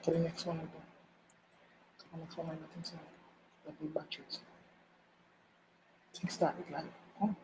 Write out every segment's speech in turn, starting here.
for the next one. The next one, I think so. Let me batch it. Think start it like. Oh.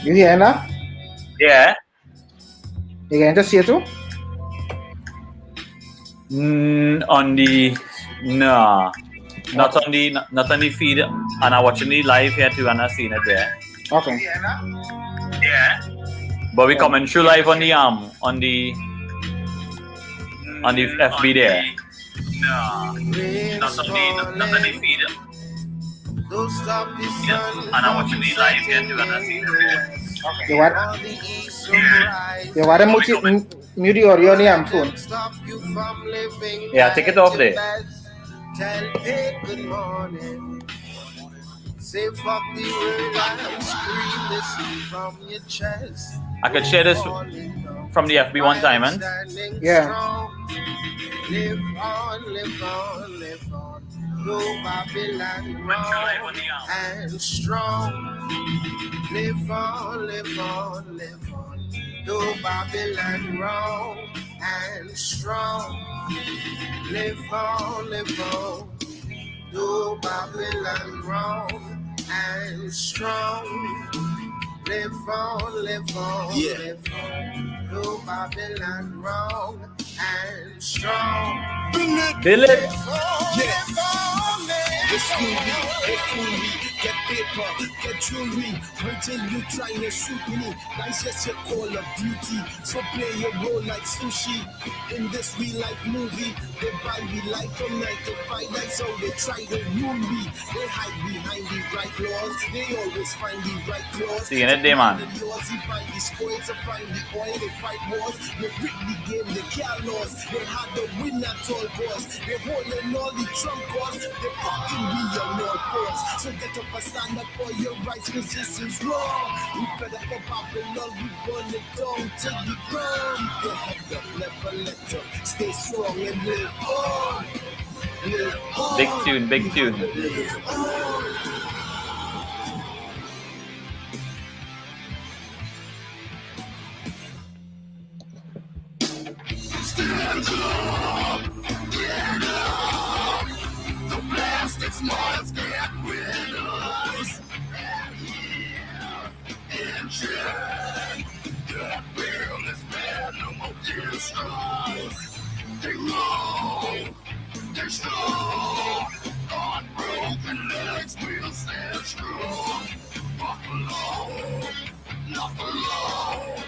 You hear now? Yeah. You can just see it too? On the no, not on the feed, and I'm watching the live here too, and I'm seeing it there. Okay. Yeah. But we coming through live on the FB there. No, not on the feed. Don't stop the sun. And I'm watching the live here too, and I'm seeing it there. Okay. You want to mute the audio on your phone? Yeah, take it off there. Tell it good morning. Say fuck the world and scream this from your chest. I could share this from the FB one time, man. Yeah. Live on, live on, live on. No Babylon wrong and strong. Live on, live on, live on. No Babylon wrong and strong. Live on, live on. No Babylon wrong and strong. Live on, live on, Yeah. live on. No Babylon wrong and strong. Bill it. Yeah. It's cool, get paper, get jewelry, until you trying to shoot me. That's just your call of duty. So play your role like sushi. In this real life movie, they buy me life from 9 to 5. That's how they try to rule me. They hide behind the right laws. They always find the right clause. Seeing it there, man. The laws, they find the spoils, they find the oil, they fight wars. They rig the game, they can't lose. They had the win at all costs. They holding all the trump cards. They fucking be on all force. So get up and stand up for your rights, cause this is wrong. We fed up a Babylon, we burn it down to the ground. Get head up, never let up. Stay strong and live on. Live on. Big tune, big tune. Live on. Stand up, get up. The plastic smiles get rid of us. And here in check, that fearless man, no more distrust. They roll, they're strong. On broken legs, we'll stand strong. Walk alone, not alone.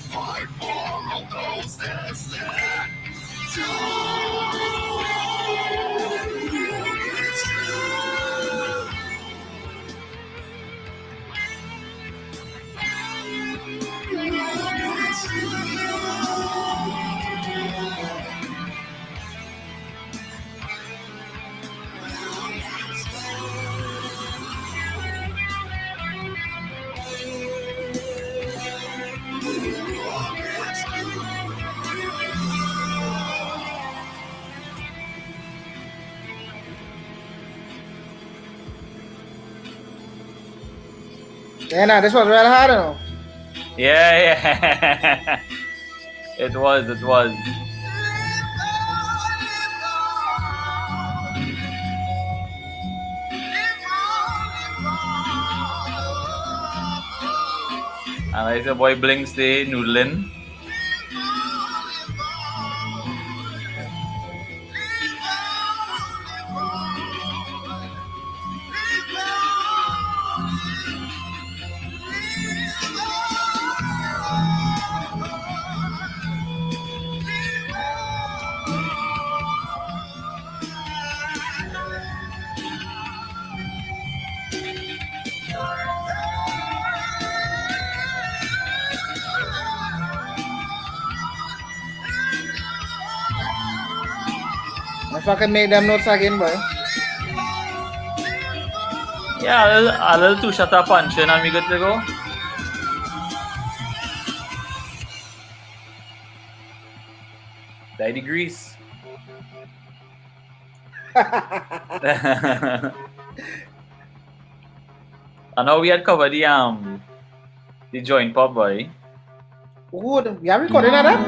Fight for all those that stand. It's true. It's true. Yeah, nah, this was real hard, you know. Yeah. It was. And like the boy Blinks there, noodling. If I can make them notes again, boy. Yeah, a little two-shot punch and we good to go. Die degrees. I know we had covered the joint pop, boy. Good. You have recorded that?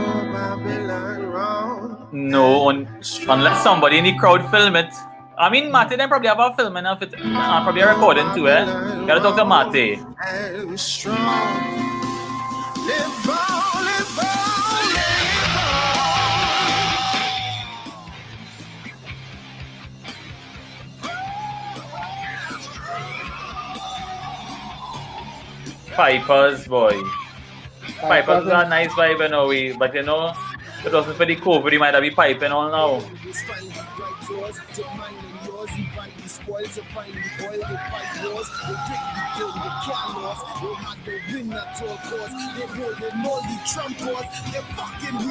No, unless somebody in the crowd film it. I mean, Mate, they probably have a film and it, probably a recording too, eh? Gotta talk to Mate. And strong. Live on, live on, live Pipers, boy. Pipers got a nice vibe, you know, but you know, if it wasn't for the COVID, he might have been piping all now.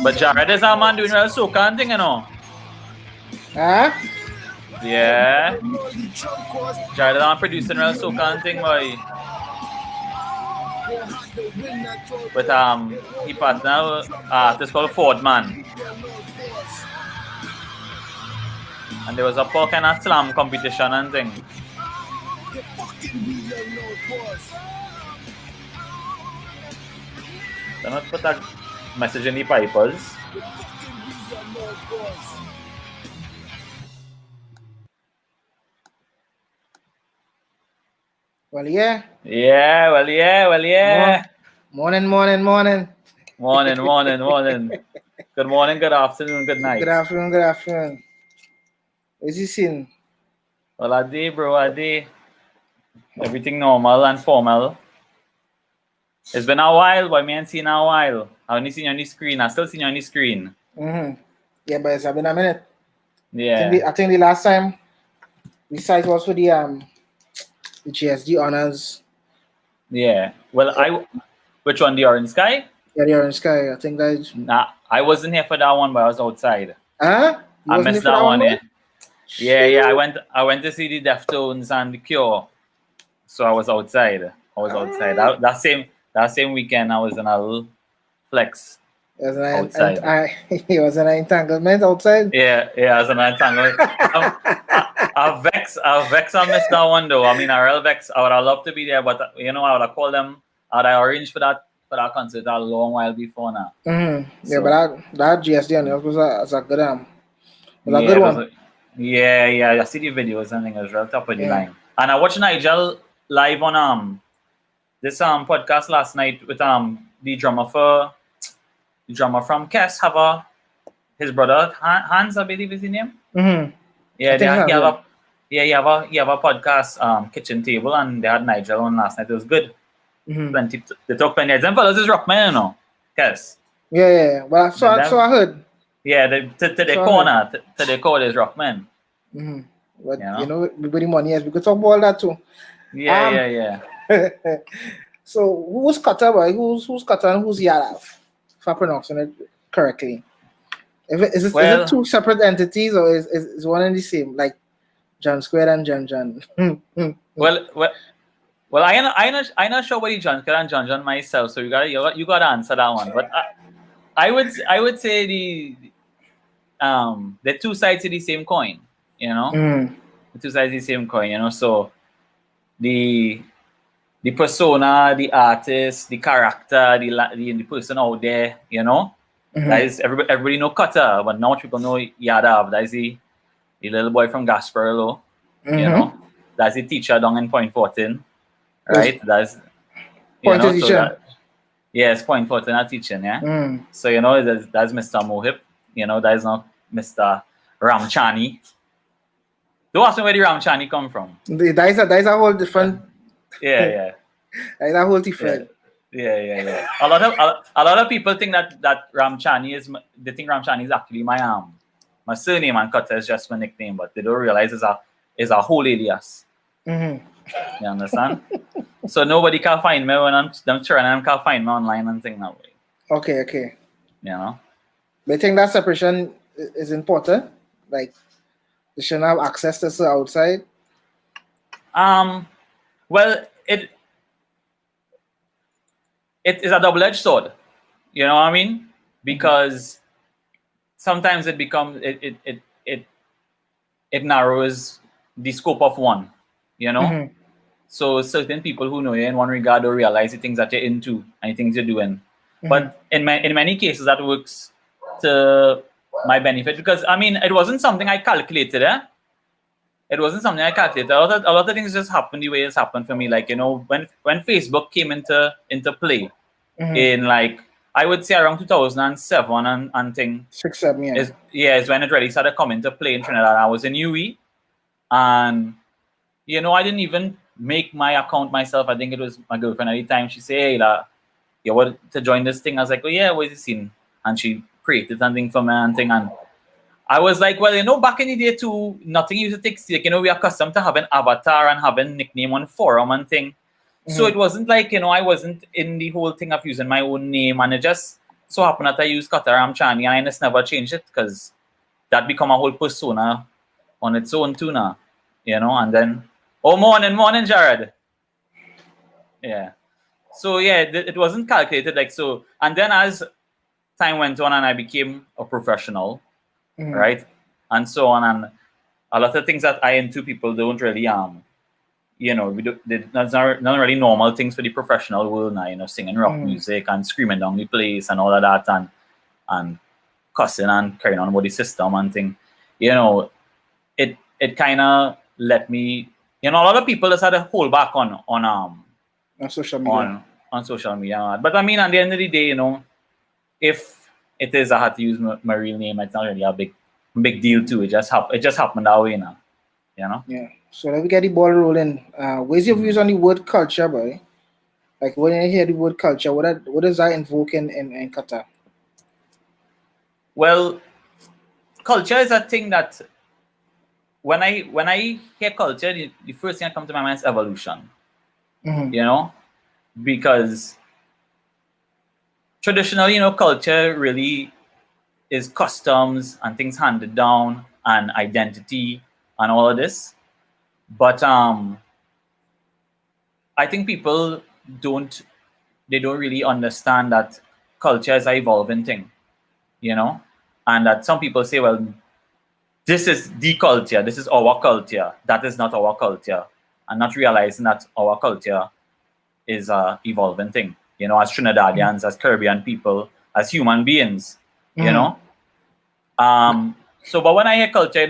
But Jared is a man doing real soca thing, you know. Huh? Yeah. Jared is a man producing real soca thing, boy. But he partner with artist called Ford Man. And there was a full kind of slam competition and thing. Do not put that message in the pipers. Well, yeah. Yeah, well, yeah. Morning. Morning. Good morning, good afternoon, good night. Good afternoon. What's he saying? Well, I did, bro, everything normal and formal. It's been a while, but me ain't seen a while. I only seen you on the screen. I still seen you on the screen. Mm-hmm. Yeah, but it's been a minute. Yeah. I think the last time we saw it was for the GSD honors. Yeah. Well, which one? The Orange Sky? Yeah, the Orange Sky. I think that's. Nah, I wasn't here for that one, but I was outside. Huh? I missed that one. Yeah. I went to see the Deftones and the Cure, so I was outside. That same weekend, I was in a little flex. Outside. It was an entanglement outside. Yeah, it was an entanglement. I vex. I missed that one though. I mean, I real vex. I would have loved to be there, but you know, I would have called them. I would have arranged for that concert a long while before now. Mm-hmm. Yeah, so, but that GSD on it was a good good one. Yeah. I see the videos and things. It was real top of the line. And I watched Nigel live on this podcast last night with the drummer from Kess, his brother Hans, I believe is his name. Mm-hmm. Yeah, you have a podcast kitchen table, and they had Nigel on last night. It was good. Mm-hmm. They talk plenty. Them fellas is rockman, you know. Kess. Yeah. Well, so I heard. Yeah, to the core is rockman. Mm-hmm. But you know, everybody money, yes, we could talk about all that too. Yeah. So who's Cutter, boy? Who's Cutter and who's Yadav? If I'm pronouncing it correctly. Is it two separate entities or is one and the same? Like John Square and John. Well, I'm not sure what John Square and John myself, so you gotta answer that one. But I would say the two sides of the same coin, you know. The two sides of the same coin, you know. So the persona, the artist, the character, the person out there, you know. That is everybody know Cutter, but not people know Yadav. That is the little boy from Gasparilla, you know. That's the teacher down in Point 14, right? That's Point teacher. Yes, point for not teaching, yeah. So that's Mr. Mohip. That is not Mr. Ramchani. Don't ask me where the Ramchani come from. That is a whole different. Yeah. That is a whole different. Yeah. A lot of people think that Ramchani is. They think Ramchani is actually my surname, and Kata is just my nickname, but they don't realize it's a whole alias. Mm-hmm. You understand? So nobody can find me when I'm trying and can find me online and thing that way. Okay. But I think that separation is important. Like, you shouldn't have access to the outside. Well, it is a double-edged sword. You know what I mean? Because sometimes it becomes it narrows the scope of one. Mm-hmm. So certain people who know you in one regard don't realize the things that you're into and the things you're doing. Mm-hmm. But in many cases that works to my benefit, because it wasn't something I calculated. It wasn't something I calculated. A lot of things just happened the way it's happened for me. Like, when Facebook came into play in, like, I would say around 2007 and thing. 6-7 years. Is when it really started coming to play in Trinidad. I was in UE, and I didn't even make my account myself. I think it was my girlfriend at the time. She said, "Hey, you want to join this thing?" I was like, "Oh yeah, what is this scene?" And she created something for me and thing. And I was like, well, back in the day too, nothing used to take stake. We are accustomed to having avatar and having nickname on forum and thing. So it wasn't like, I wasn't in the whole thing of using my own name, and it just so happened that I used Kataram Chani, and I just never changed it because that become a whole persona on its own too now, and then, morning, Jared. Yeah. So yeah, it wasn't calculated like so. And then as time went on and I became a professional, right? And so on, and a lot of things that I into people don't really that's not really normal things for the professional world now, singing rock music and screaming down the place and all of that, and cussing and carrying on about the system and thing. It kind of let me, a lot of people just had to hold back on social media. On social media. But at the end of the day, if it is I had to use my real name, it's not really a big deal too. It just happened that way now. Yeah. So let me get the ball rolling. Where's your views on the word culture, boy? Like, when you hear the word culture, what does that invoke in Qatar? Well, culture is a thing that when I hear culture, the first thing that comes to my mind is evolution. Because traditionally, culture really is customs and things handed down and identity and all of this. But I think people don't really understand that culture is an evolving thing, and that some people say, well, this is the culture, this is our culture, that is not our culture, and not realizing that our culture is a evolving thing, as Trinidadians, as Caribbean people, as human beings, So, but when I hear culture,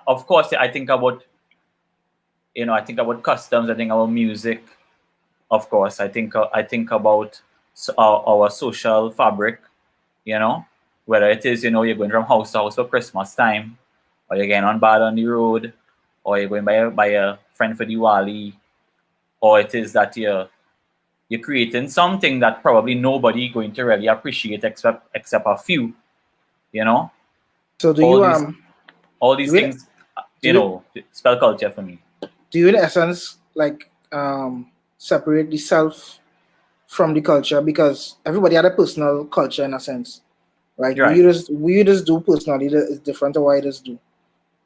of course, I think about, customs, I think about music, of course, I think about our social fabric, whether it is, you're going from house to house for Christmas time, or you're getting on bad on the road, or you're going by a friend for Diwali, or it is that you're creating something that probably nobody going to really appreciate except a few, So do all these things, spell culture for me. Do you, in essence, like, separate the self from the culture? Because everybody had a personal culture in a sense, right? Right. We just do personally is different to what I just do.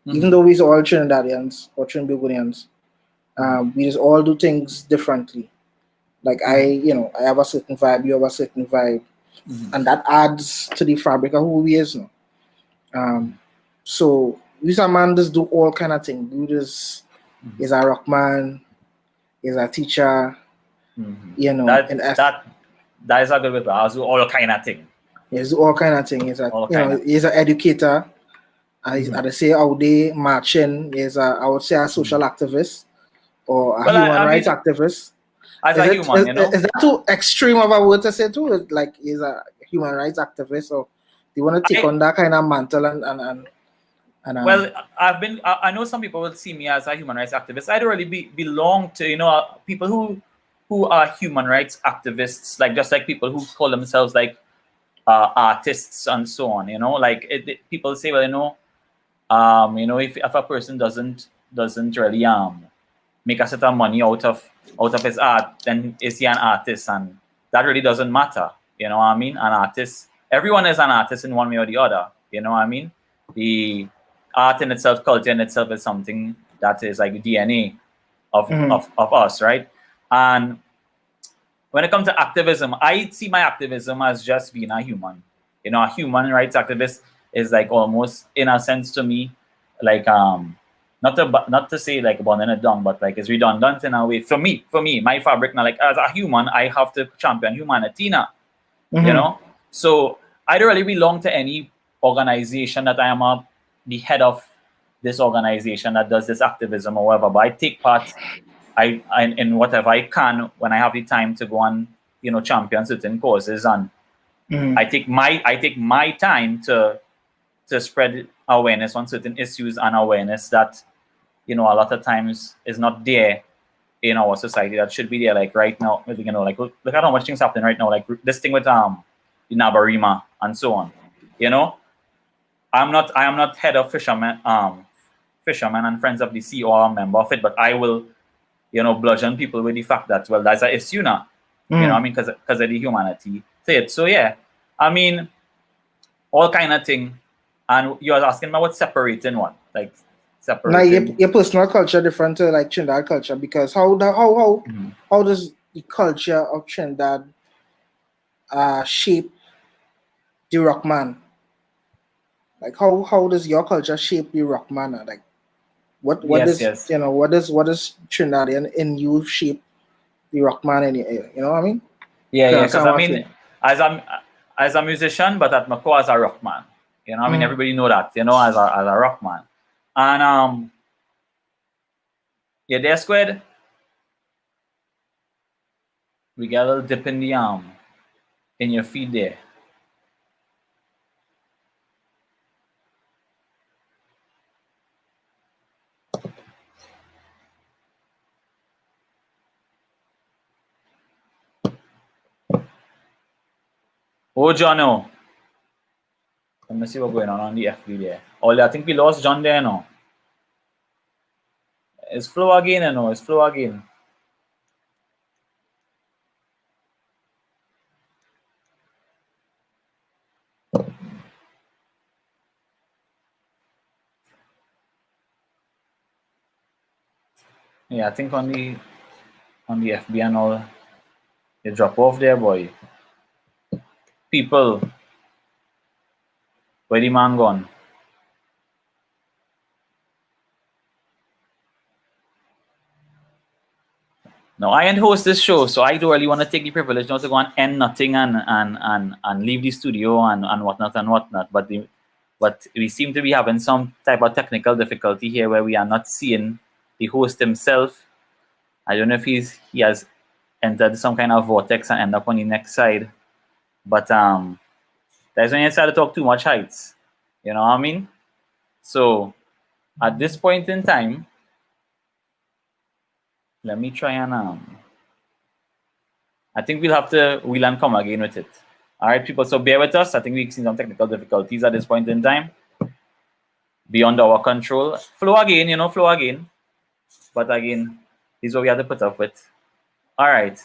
Even though we're all Trinidadians or Trinbagonians, we just all do things differently. Like, I have a certain vibe, you have a certain vibe, and that adds to the fabric of who we is now. So this a man just do all kind of things. You just is a rock man, is a teacher, that is a good way. I do all kind of thing. He's all kind of thing. He's an educator. I'd say out there marching. I would say a social activist or a human rights activist. as a human, you know. Is that too extreme of a word to say too? Like he's a human rights activist, so they want to take on that kind of mantle and well, I know some people will see me as a human rights activist. I don't really belong to, you know, people who are human rights activists, like just like people who call themselves like artists and so on, you know, like people say, well, you know, if a person doesn't really make a set of money out of his art, then is he an artist? And that really doesn't matter, you know what I mean? An artist, everyone is an artist in one way or the other, you know what I mean? The art in itself, culture in itself is something that is like DNA of us, right? And when it comes to activism, I see my activism as just being a human. You know, a human rights activist is like almost, in a sense, to me, like not to say like burning it down, but like it's redundant in a way. For me, my fabric now, like as a human, I have to champion humanity now. You know, so I don't really belong to any organization that I am the head of this organization that does this activism or whatever. But I take part I in whatever I can when I have the time to go and, you know, champion certain causes, and I take my time to spread awareness on certain issues and awareness that, you know, a lot of times is not there in our society that should be there. Like right now, you know, like look at how much things happening right now, like this thing with the Nabarima and so on. You know, I am not head of fishermen and Friends of the Sea or a member of it, but I will, you know, bludgeon people with the fact that, well, that's an issue now. You know what I mean? Because of the humanity to it. So yeah, I mean, all kind of thing. And you are asking about separating what? Like separating. Now your personal culture different to like Trinidad culture, because how does the culture of Trinidad shape the rock man? Like how does your culture shape the rock man? Like what Yes. you know, what does Trinidadian in you shape the rock man in you know what I mean? Yeah. Because I mean, as a musician, but at my core as a rock man. You know, I mean, everybody know that. You know, as a rock man, and yeah, there squared. We get a little dip in the in your feet there. Oh, Jono. Let me see what's going on the FB there. Oh, I think we lost John there now. It's flow again, you know. It's flow again. Yeah, I think on the FB and all, they drop off there, boy. People, where the man gone? No, I ain't host this show, so I don't really want to take the privilege now to go and end nothing and leave the studio and whatnot. But we seem to be having some type of technical difficulty here where we are not seeing the host himself. I don't know if he has entered some kind of vortex and end up on the next side. But that's when you start to talk too much heights. You know what I mean? So at this point in time, let me try and I think we'll have to wheel and come again with it. All right, people. So bear with us. I think we've seen some technical difficulties at this point in time, beyond our control. Flow again, you know, flow again. But again, this is what we have to put up with. All right.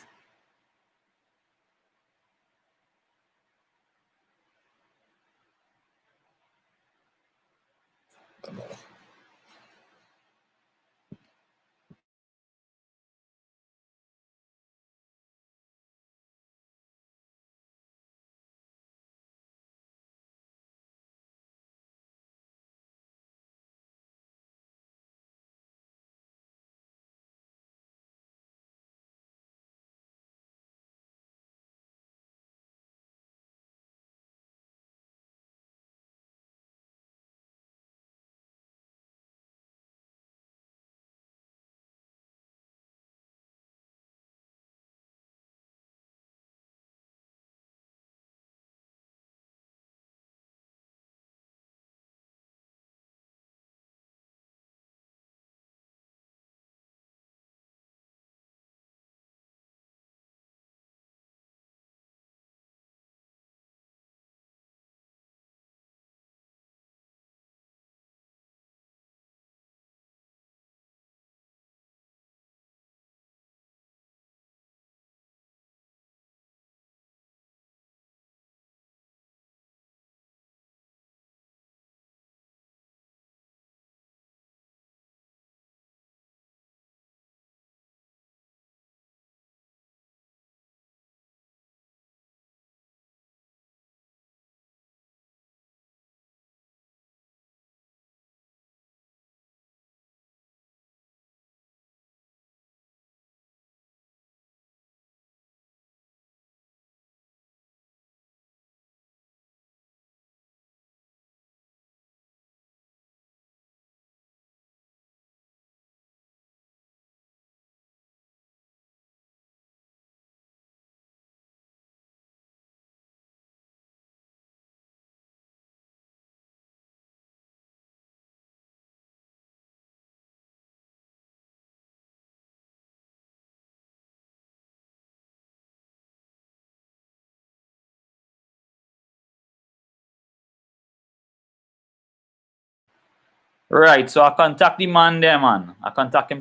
Right, so I contact the man there, man. I contact him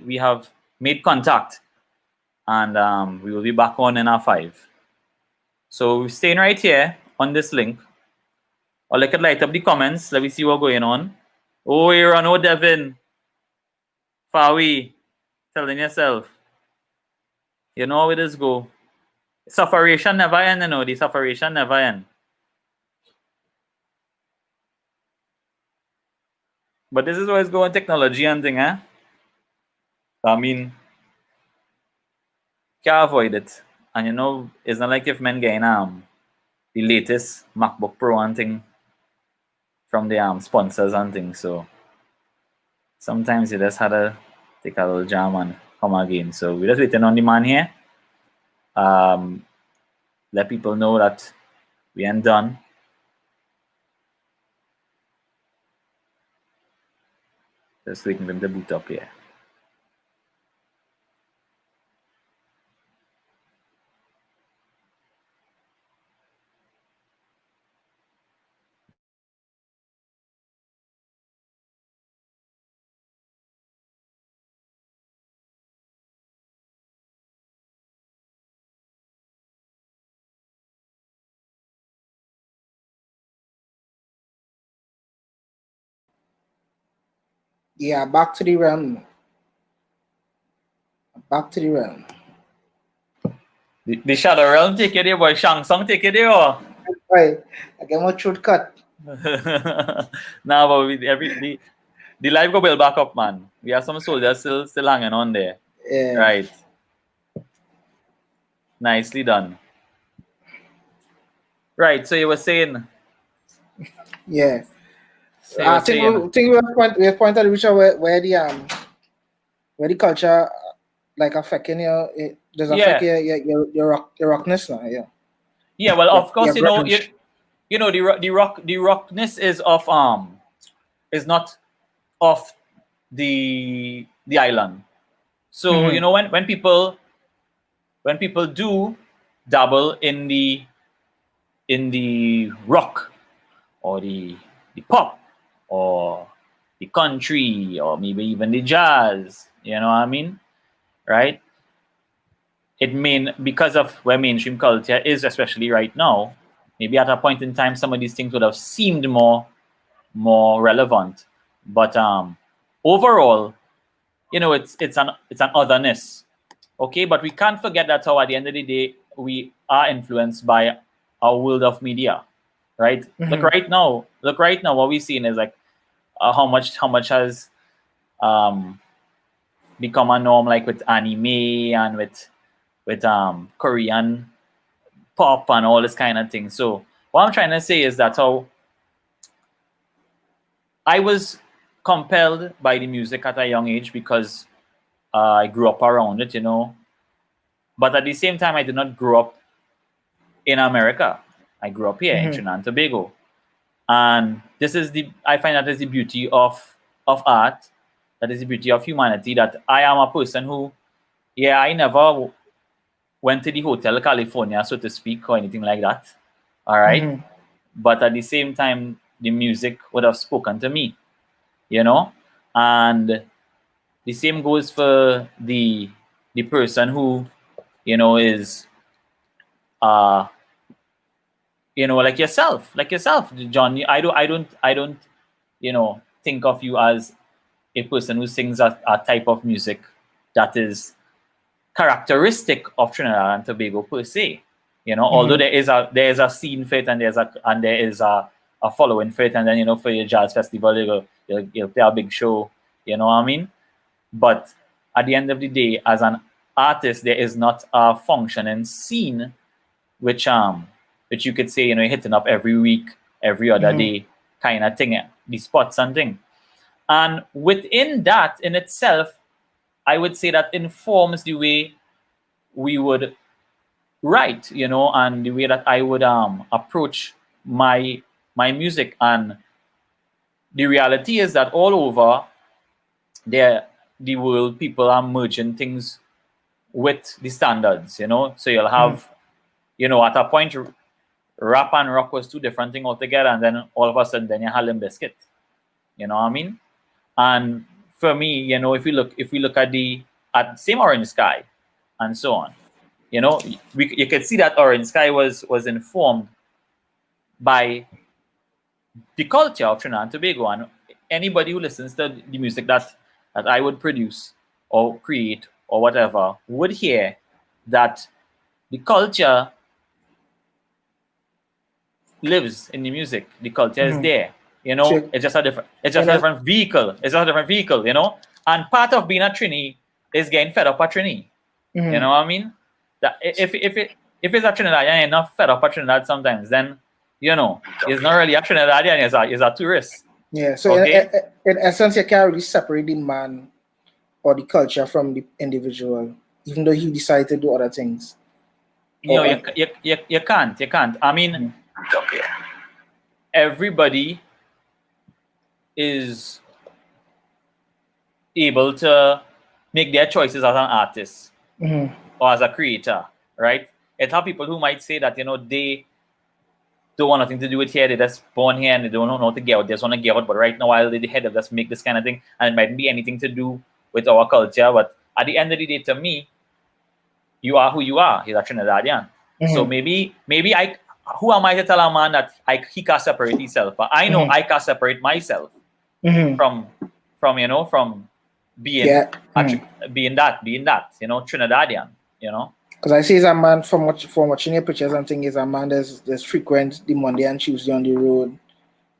we have made contact. And we will be back on in our 5. So we're staying right here on this link. Or look at light up the comments. Let me see what's going on. Oh, you're on, oh, Devin. Fawi. Telling yourself. You know how it is go. Sufferation never end, you know. The sufferation never end. But this is where it's going, technology and thing, eh? I mean, can't avoid it. And you know, it's not like if men getting the latest MacBook Pro and thing from the sponsors and things. So sometimes you just had to take a little jam and come again. So we're just waiting on the man here. Let people know that we ain't done. Just waiting for him to boot up here. Yeah, back to the realm. Back to the realm. The Shadow Realm take it there, boy. Shang Tsung take it there. Right. I get my throat cut. Nah, but the live go build back up, man. We have some soldiers still hanging on there. Yeah. Right. Nicely done. Right, so you were saying. Yeah. So I think we have pointed which are where the culture like affecting your does affect your rockness now, yeah. Yeah, well, of course, you know, grunge. you know, the rockness is is not of the island. So you know, when people do dabble in the rock or the pop or the country or maybe even the jazz, you know what I mean, right? Because of where mainstream culture is, especially right now. Maybe at a point in time, some of these things would have seemed more relevant, but overall, you know, it's an otherness, okay. But we can't forget that how at the end of the day we are influenced by our world of media, right? Look right now, what we're seeing is like how much has become a norm, like with anime and with Korean pop and all this kind of thing. So what I'm trying to say is that how I was compelled by the music at a young age because I grew up around it, you know. But at the same time, I did not grow up in America. I grew up here in Trinidad and Tobago. And I find that is the beauty of art. That is the beauty of humanity, that I am a person who, I never went to the Hotel California, so to speak, or anything like that. All right. But at the same time, the music would have spoken to me, you know. And the same goes for the person who, you know, is you know, like yourself, John. I don't, you know, think of you as a person who sings a type of music that is characteristic of Trinidad and Tobago per se. You know, although there is a scene for it, and there is a following for it, and then, you know, for your jazz festival you'll play a big show, you know what I mean? But at the end of the day, as an artist, there is not a functioning scene which you could say, you know, hitting up every week, every other day kind of thing, the spots and thing. And within that in itself, I would say that informs the way we would write, you know, and the way that I would approach my music. And the reality is that all over the world, people are merging things with the standards, you know. So you'll have, you know, at a point rap and rock was two different things altogether, and then all of a sudden then you have Limp Bizkit. You know what I mean? And for me, you know, if we look at the same orange sky and so on, you know, you can see that orange sky was informed by the culture of Trinidad and Tobago. And anybody who listens to the music that I would produce or create or whatever would hear that the culture lives in the music. The culture is there. You know, Sure. it's just a different vehicle. It's just a different vehicle, you know. And part of being a Trini is getting fed up at Trini. You know what I mean? That if it's a Trinidadian and you're not fed up at Trinidad sometimes, then you know, it's not really a Trinidadian, it's a tourist. Yeah. So okay? in essence, you can't really separate the man or the culture from the individual, even though he decided to do other things. You know, you can't. I mean, everybody is able to make their choices as an artist or as a creator, right? It's how people who might say that, you know, they don't want nothing to do with here, they just born here and they don't know how to get out, they just want to get out, but right now while they head of just make this kind of thing, and it mightn't be anything to do with our culture, but at the end of the day, to me, you are who you are. He's a Trinidadian. So maybe who am I to tell a man that he can separate himself? But I know I can separate myself from you know, from being being that, you know, Trinidadian, you know. Because I see he's a man from watching your pictures and things, he's a man there's frequent the Monday and Tuesday on the road.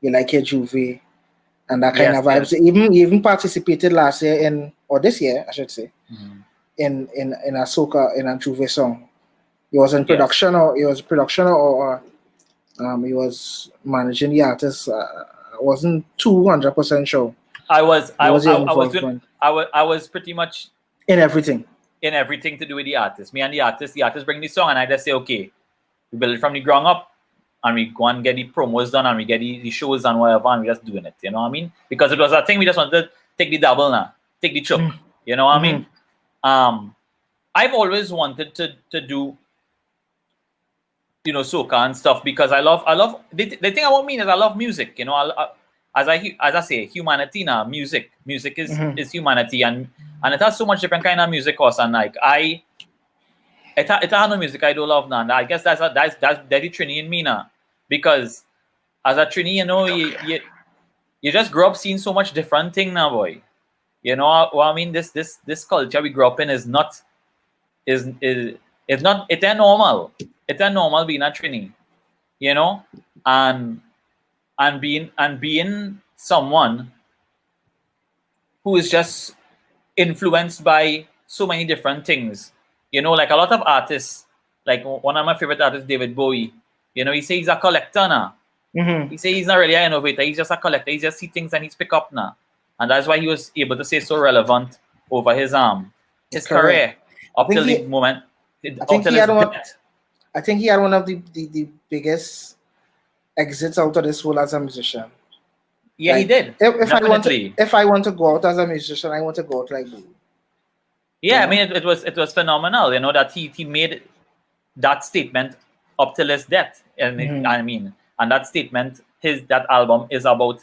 You like your Juve and that kind of vibes. Yes. He even participated last year or this year, I should say, in a soca, in a Juve song. He was in production or he was managing the artist. I wasn't 200% sure. I was pretty much in everything to do with the artist. Me and the artist bring the song and I just say, okay, we build it from the ground up and we go and get the promos done and we get the shows and whatever and we just doing it, you know what I mean? Because it was a thing we just wanted to take the double now, take the choke, you know what I mean? I've always wanted to do, you know, soca and stuff because I love the thing about me is I love music, you know. As I say, humanity now, music is humanity and it has so much different kind of music course and like it has no music I don't love now. And I guess that's the Trini in me now. Because as a Trini, you know, you just grow up seeing so much different thing now, boy. You know what I mean? This culture we grew up in is not it's normal. It's normal being a Trini, you know, and being someone who is just influenced by so many different things. You know, like a lot of artists, like one of my favorite artists, David Bowie, you know, he says he's a collector now. He says he's not really an innovator, he's just a collector. He just see things and he's pick up now. And that's why he was able to stay so relevant over his career up till the moment. I think he had one of the biggest exits out of this world as a musician. Yeah, like, he did. If I want to go out as a musician, I want to go out like Bowie. Yeah, I mean it was phenomenal, you know, that he made that statement up till his death. And I mean, and that statement, that album is about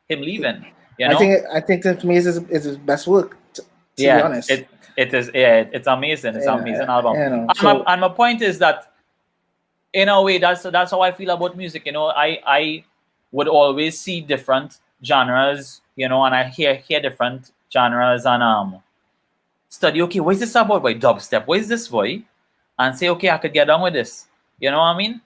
him leaving. You know? I think that to me is his best work. To be honest, it is. Yeah, it's amazing. It's an amazing album. You know, and my point is that, in a way, that's how I feel about music. You know, I would always see different genres. You know, and I hear different genres and study. Okay, what is this about? Boy, dubstep. What is this, boy? And say, okay, I could get on with this. You know what I mean?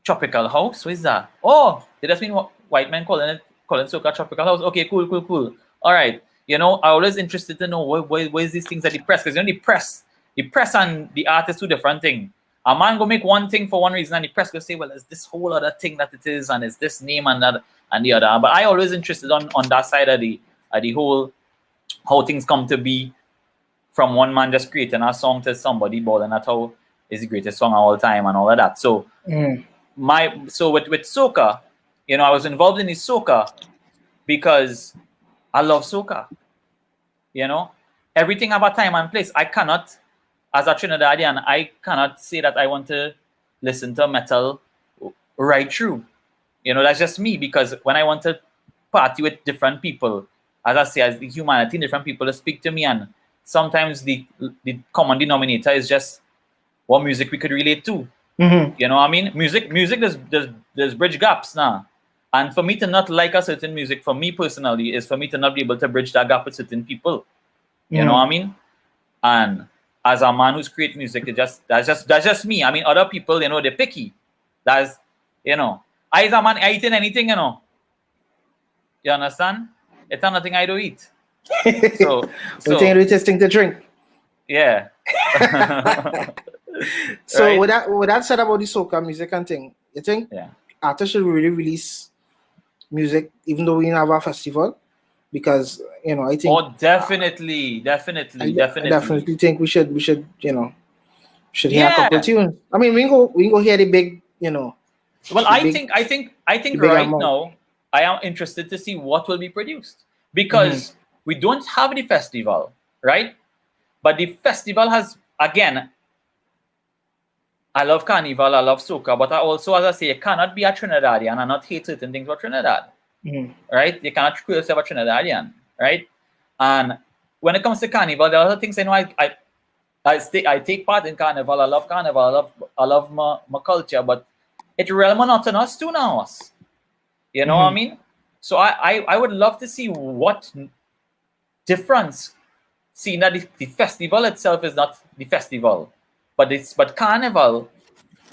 Tropical house. What is that? Oh, did that mean white men calling soca tropical house? Okay, cool. All right. You know, I always interested to know what is these things that the press, because you know the press and the artist do different thing. A man go make one thing for one reason and the press go say, well, it's this whole other thing that it is and it's this name and that and the other. But I always interested on that side of the whole how things come to be from one man just creating a song to somebody balling that how is the greatest song of all time and all of that. So with soca, you know, I was involved in the soca because I love soca. You know, everything have a time and place. I cannot, as a Trinidadian, I cannot say that I want to listen to metal right through. You know, that's just me, because when I want to party with different people, as I say, as the humanity, different people that speak to me, and sometimes the common denominator is just what music we could relate to. You know what I mean? Music there's bridge gaps now. And for me to not like a certain music, for me personally, is for me to not be able to bridge that gap with certain people. You know what I mean? And as a man who's creating music, that's just me. I mean, other people, you know, they're picky. That's, you know, I as a man, I eating anything, you know. You understand? It's not nothing I do eat. So think it's tasting to drink. Yeah. So Right? with that said about the soca music and thing, you think artists should really release music even though we have a festival? Because, you know, I think definitely I definitely think we should you know, should hear a couple tunes. I mean, we can go hear the big, you know. Well, I think right now I am interested to see what will be produced, because we don't have the festival, right? But the festival has, again, I love Carnival, I love soca, but I also, as I say, you cannot be a Trinidadian and not hate certain things about Trinidad, right? You cannot call yourself a Trinidadian, right? And when it comes to Carnival, there are other things I know. I take part in Carnival. I love Carnival. I love my culture, but it's real monotonous to now. You know what I mean? So I would love to see what difference, seeing that the festival itself is not the festival, but Carnival,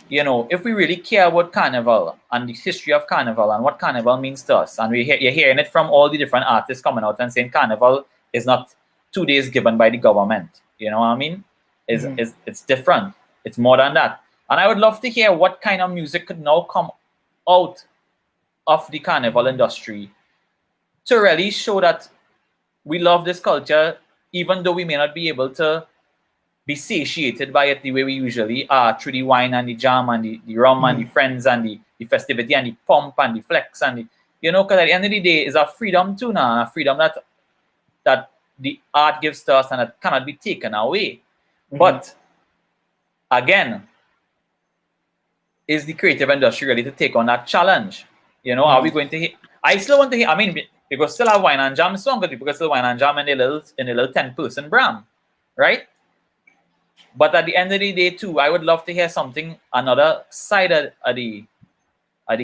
you know, if we really care about Carnival and the history of Carnival and what Carnival means to us, and you're hearing it from all the different artists coming out and saying Carnival is not 2 days given by the government. You know what I mean? It's different. It's more than that. And I would love to hear what kind of music could now come out of the Carnival industry to really show that we love this culture, even though we may not be able to be satiated by it the way we usually are, through the wine and the jam and the rum and the friends and the festivity and the pump and the flex and the, you know, because at the end of the day, it's a freedom too now, a freedom that the art gives to us and that cannot be taken away. But again, is the creative industry ready to take on that challenge? You know, are we going to hear? I still want to hear. I mean, people still have wine and jam song, but people still wine and jam in a little 10-person bram, right? But at the end of the day, too, I would love to hear something, another side of the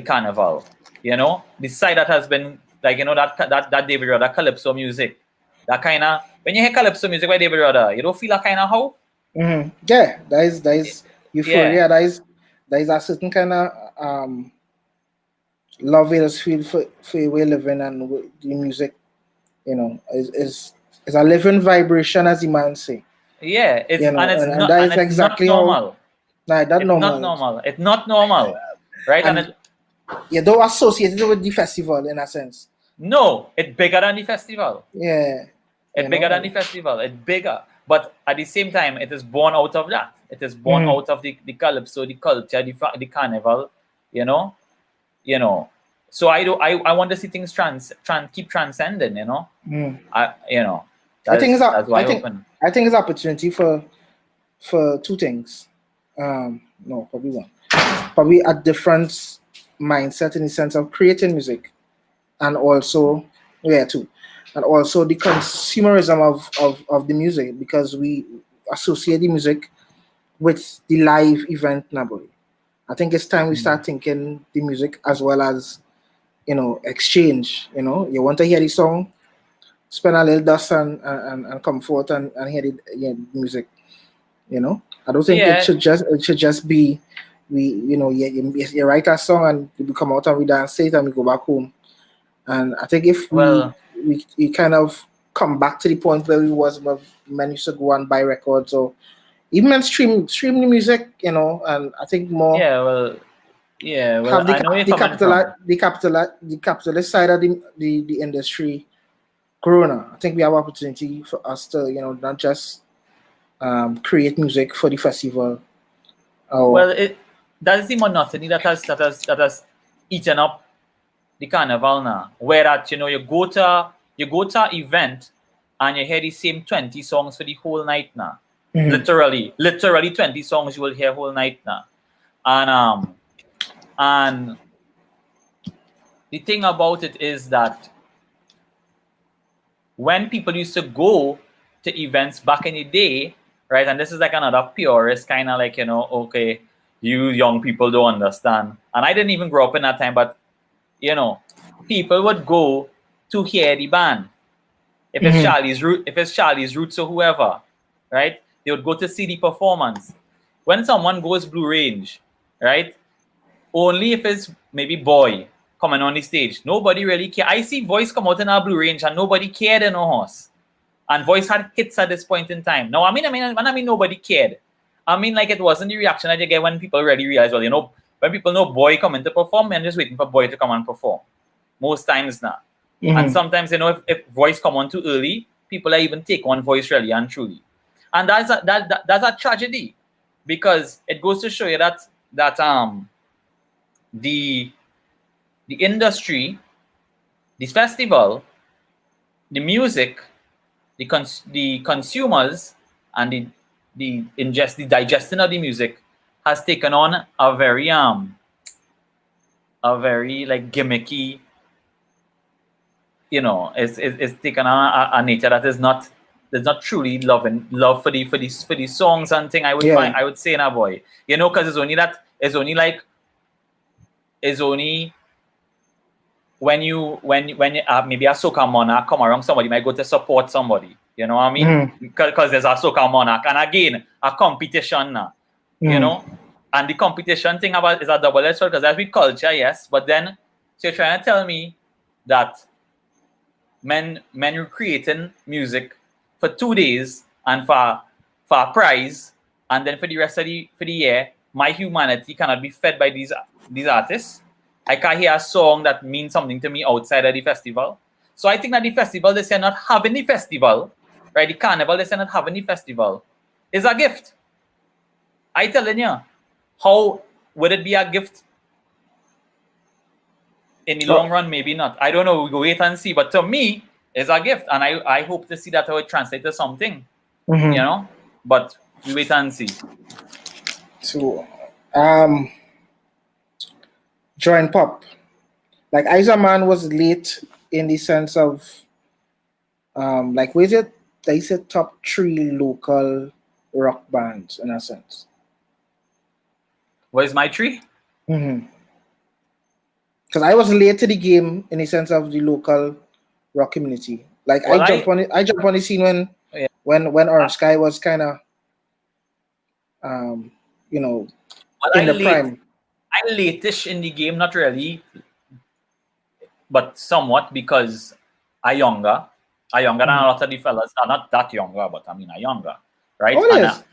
Carnival. You know, the side that has been, like, you know, that David Rudder calypso music, that kind of, when you hear calypso music by David Rudder, you don't feel that kind of how? Yeah, that is euphoria. That is a certain kind of love it is feel for a way living, and the music, you know, is a living vibration, as the man say. Yeah, it's, you know, and it's and not, that and is it's exactly not normal. It's not normal, right? And you don't associate it with the festival in a sense. No, it's bigger than the festival. Yeah. It's bigger than the festival. It's bigger. But at the same time, it is born out of that. It is born out of the calypso, the culture, the carnival, you know. So I want to see things keep transcending, you know. I think it's opportunity for two things. No, probably one. Probably a different mindset in the sense of creating music, and also two. And also the consumerism of the music, because we associate the music with the live event now. I think it's time we start thinking the music as well as, you know, exchange. You know, you want to hear the song, spend a little dust and come forth and hear the music. You know, I don't think it should just be you write a song and we come out and we dance it and we go back home. And I think if we kind of come back to the point where we was when men used to go and buy records, or even stream the music, you know, and I think more have the capitalist side of the industry growing up. I think we have opportunity for us to, you know, not just create music for the festival. That is the monotony that has eaten up the carnival now, where that, you know, you go to an event and you hear the same 20 songs for the whole night now. Literally 20 songs you will hear whole night now. And the thing about it is that when people used to go to events back in the day, right? And this is like another purist kind of like, okay, you young people don't understand. And I didn't even grow up in that time, but people would go to hear the band. If it's Charlie's Roots or whoever, right? They would go to see the performance. When someone goes Blue Range, right? Only if it's maybe Boy coming on the stage. Nobody really care. I see Voice come out in our Blue Range and nobody cared in no horse. And Voice had hits at this point in time. No, I mean nobody cared. I mean, like, it wasn't the reaction that you get when people really realize, well, when people know Boy coming to perform, and just waiting for Boy to come and perform. Most times now. And sometimes, if Voice come on too early, people are even take on Voice really and truly. And that's a tragedy, because it goes to show you that the industry, this festival, the music, the consumers, and the digesting of the music has taken on a very like gimmicky, it's taken on a nature that is not truly love for these songs and thing. I would say now, boy, because it's only when you maybe a soca monarch come around, somebody might go to support somebody, you know what I mean? Because there's a soca monarch, and again a competition now, and the competition thing about is a double-edged sword, because that's with culture, yes, but then so you're trying to tell me that men were creating music for 2 days and for a prize, and then for the rest of the year, my humanity cannot be fed by these artists. I can't hear a song that means something to me outside of the festival. So I think that the festival, they say not having the festival, right? The carnival, they say not having the festival, is a gift. I telling you, how would it be a gift? In the long run, maybe not. I don't know. We'll wait and see. But to me, it's a gift. And I hope to see that how it translates to something. But we wait and see. So, joint pop. Like, Isa Man was late in the sense of, like, where's it? They said top 3 local rock bands in a sense. Where's my tree? Because I was late to the game in the sense of the local rock community. Like, well, I jumped on the scene when Orange Sky was kind of, in the prime. I'm late-ish in the game, not really, but somewhat, because I'm younger than a lot of the fellas. I'm not that younger, but I'm younger, right? Oh,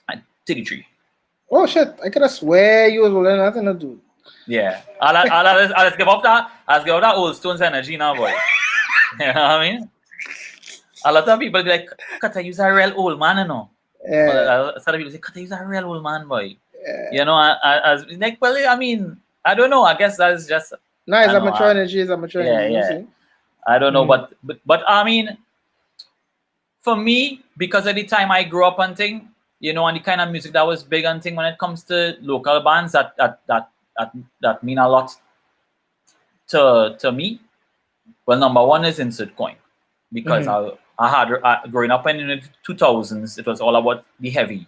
I'm 33. Oh shit! I could have swear you was older than nothing to do. Yeah, I'll give up that old Stones energy now, boy. You know what I mean? A lot of people be like, "Kata, you's a real old man, you know." Yeah. A lot of people say, "Kata, you's a real old man, boy." Yeah. As like, well, I mean, I don't know. I guess that's just nice. It's a mature energy. It's a mature energy. Yeah. I don't know, but I mean, for me, because at the time I grew up and thing, and the kind of music that was big and thing, when it comes to local bands that mean a lot to me. Well, number one is Insert Coin, because I had growing up in the 2000s, it was all about the heavy,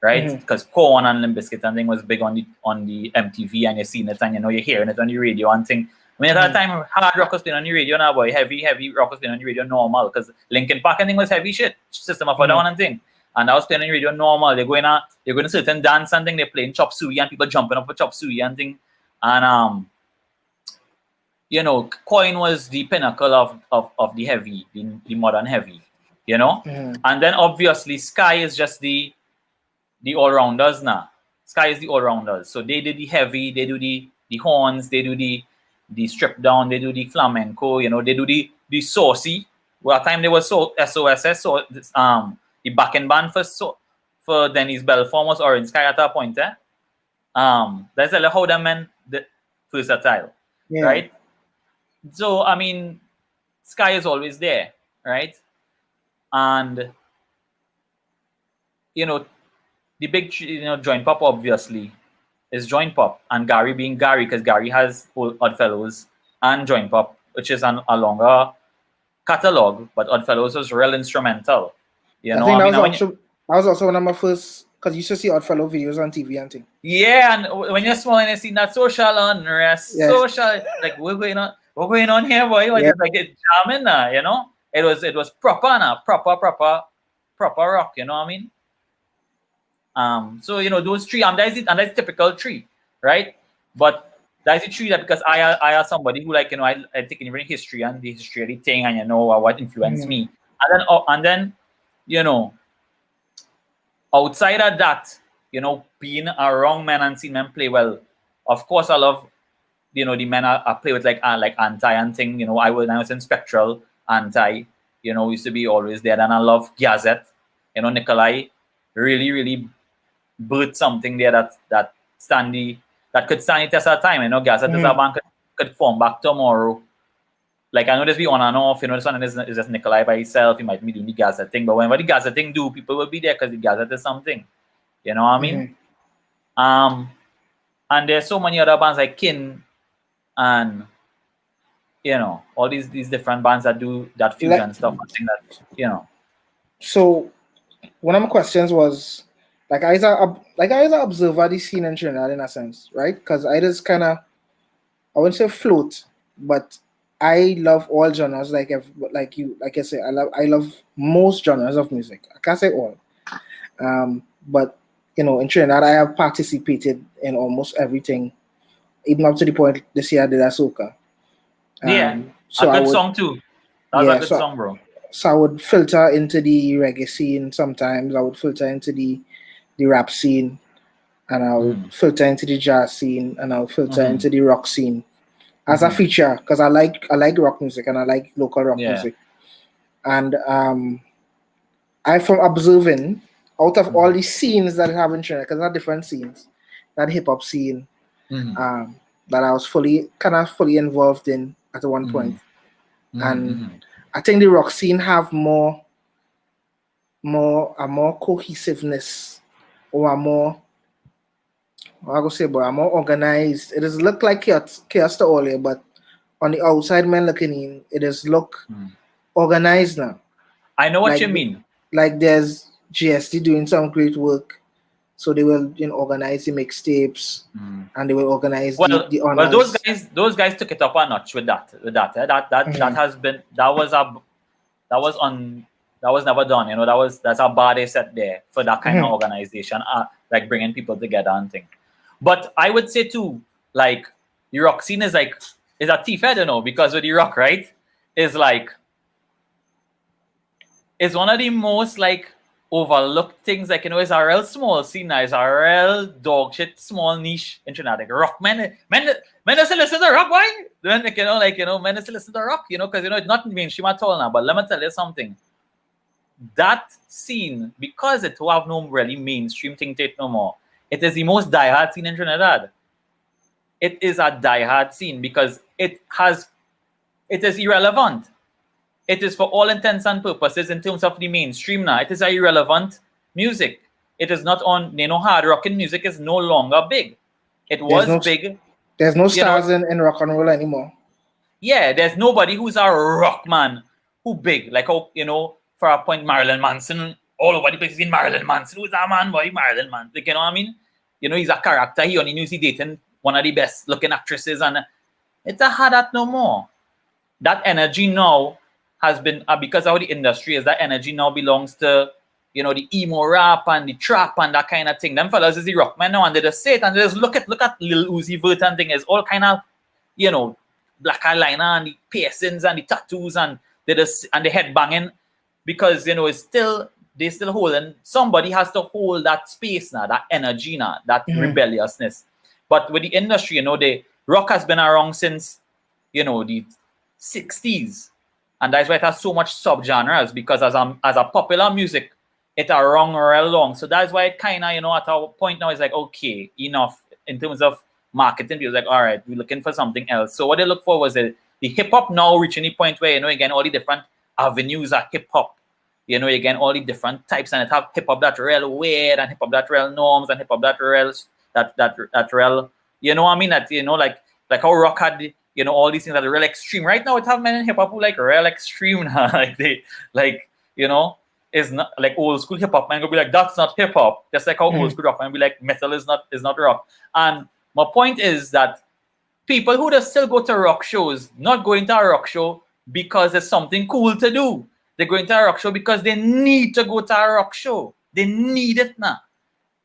right? Because Korn and Limp Bizkit and thing was big on the MTV, and you're seeing it and you're hearing it on the radio and thing. I mean, at that time, hard rock was playing on the radio now, boy. Heavy rock was playing on the radio normal, because Linkin Park and thing was heavy shit. System of a Down and thing. And I was playing on the radio normal. They're going to certain dance and thing. They're playing chop suey and people jumping up for chop suey and thing. And Coin was the pinnacle of the heavy, the modern heavy, And then obviously Sky is just the all-rounders now. Sky is the all-rounders. So they do the heavy, they do the horns, they do the strip down, they do the flamenco, they do the saucy. Well, at the time they were SOSS, so the backing band for Dennis Belfort was Orange Sky at that point. That's how the men versatile, right? So I mean, Sky is always there, right? And the big joint pop obviously is joint pop, and Gary being Gary, because Gary has Oddfellows and joint pop, which is a longer catalog, but Oddfellows was real instrumental. You know, I think I that mean, that was also one of my first, because you used to see Oddfellow videos on TV and thing. yeah, and when you're small and you see that social unrest, Yeah. social, like we're going on here, boy. Yeah. Just like it's jamming now, you know. It was proper now, proper rock. You know what I mean? So you know those three, that's typical tree, right? But that's the tree that because I are somebody who, like, you know, I take in history and the history of the thing, and you know what influenced me, and then you know, outside of that, you know, being around men and seeing men play well, of course I love, you know, the men I play with, like Anti and thing, you know, I was in Spectral, Anti, you know, used to be always there, and I love Gazette, you know, Nikolai really birthed something there that could stand the test of time. You know, Gazette is a band could form back tomorrow. Like, I know this be on and off, you know, this one is just Nikolai by himself, he might be doing the Gazette thing, but whenever the Gazette thing do, people will be there because the Gazette is something. You know what I mean? And there's so many other bands like Kin and, you know, all these different bands that do that fusion stuff. I think that, you know. So one of my questions was, like, I was an observer the scene in Trinidad in a sense, right? Because I just kind of, I wouldn't say float, but I love all genres. Like I say, I love most genres of music. I can't say all, but you know, in Trinidad, I have participated in almost everything, even up to the point this year I did a soca. So a good song too. That's a good song, bro. So I would filter into the reggae scene sometimes. I would filter into the rap scene, and I would filter into the jazz scene, and I would filter into the rock scene as a feature, because I like rock music and I like local rock music. And I, from observing, out of all the scenes that have in Trinidad, because there are different scenes, that hip hop scene, that I was fully involved in at one point. And I think the rock scene have more cohesiveness, or a more, I go say, but more organized. It does look like chaos to all here, but on the outside man looking in, it does look organized now. I know what you mean. Like there's GST doing some great work, so they will, you know, organize the mixtapes, and they will organize the honors. Well, those guys took it up a notch with that. That has been, that was never done. You know, that's a bar they set there for that kind of organization, like bringing people together and thing. But I would say too, like, the rock scene is a thief, I don't know, because with the rock, right, is like, it's one of the most like overlooked things. Like, you know, it's a real small scene now. It's a real dog shit small niche in Trinidad. Like, rock men still listen to rock, boy. Then, like, you know, men still listen to rock, you know, because, you know, it's not mainstream at all now. But let me tell you something. That scene, because it will have no really mainstream thing to it no more, it is the most diehard scene in Trinidad. It is a diehard scene because it is irrelevant. It is, for all intents and purposes, in terms of the mainstream now, it is irrelevant music. It is not on, you know, hard rocking music is no longer big. It was big. There's no stars in rock and roll anymore. Yeah, there's nobody who's a rock man who big. Like, oh, you know, for a point, Marilyn Manson, all over the place in Marilyn Manson. Who's that man, boy? Marilyn Manson. Like, you know what I mean? You know, he's a character. He only knows he dating one of the best looking actresses, and it's a hard that no more. That energy now has been, because of how the industry is, that energy now belongs to, you know, the emo rap and the trap and that kind of thing. Them fellas is the rock man now, and they just say it, and they just look at Lil Uzi Vert and thing. Is all kind of, you know, black eyeliner and the piercings and the tattoos, and they just, and the head banging, because, you know, it's still, they still holding, somebody has to hold that space now, that energy now, that rebelliousness. But with the industry, you know, the rock has been around since, you know, the 60s. And that's why it has so much subgenres, because as a popular music, it's around real long. So that's why it kind of, you know, at our point now, it's like, okay, enough in terms of marketing. People like, all right, we're looking for something else. So what they look for was the hip hop now reaching the point where, you know, again, all the different avenues are hip hop. You know, again, all the different types, and it have hip hop that real weird, and hip hop that real norms, and hip hop that real that real, you know what I mean? That, you know, like how rock had you know, all these things that are real extreme. Right now, it have men in hip hop who like real extreme now. Like they like, you know, is not like old school hip hop man gonna be like, that's not hip hop. Just like how old school rock man be like, metal is not rock. And my point is that people who just still go to rock shows, not going to a rock show because it's something cool to do. They're going to a rock show because they need to go to a rock show. They need it now.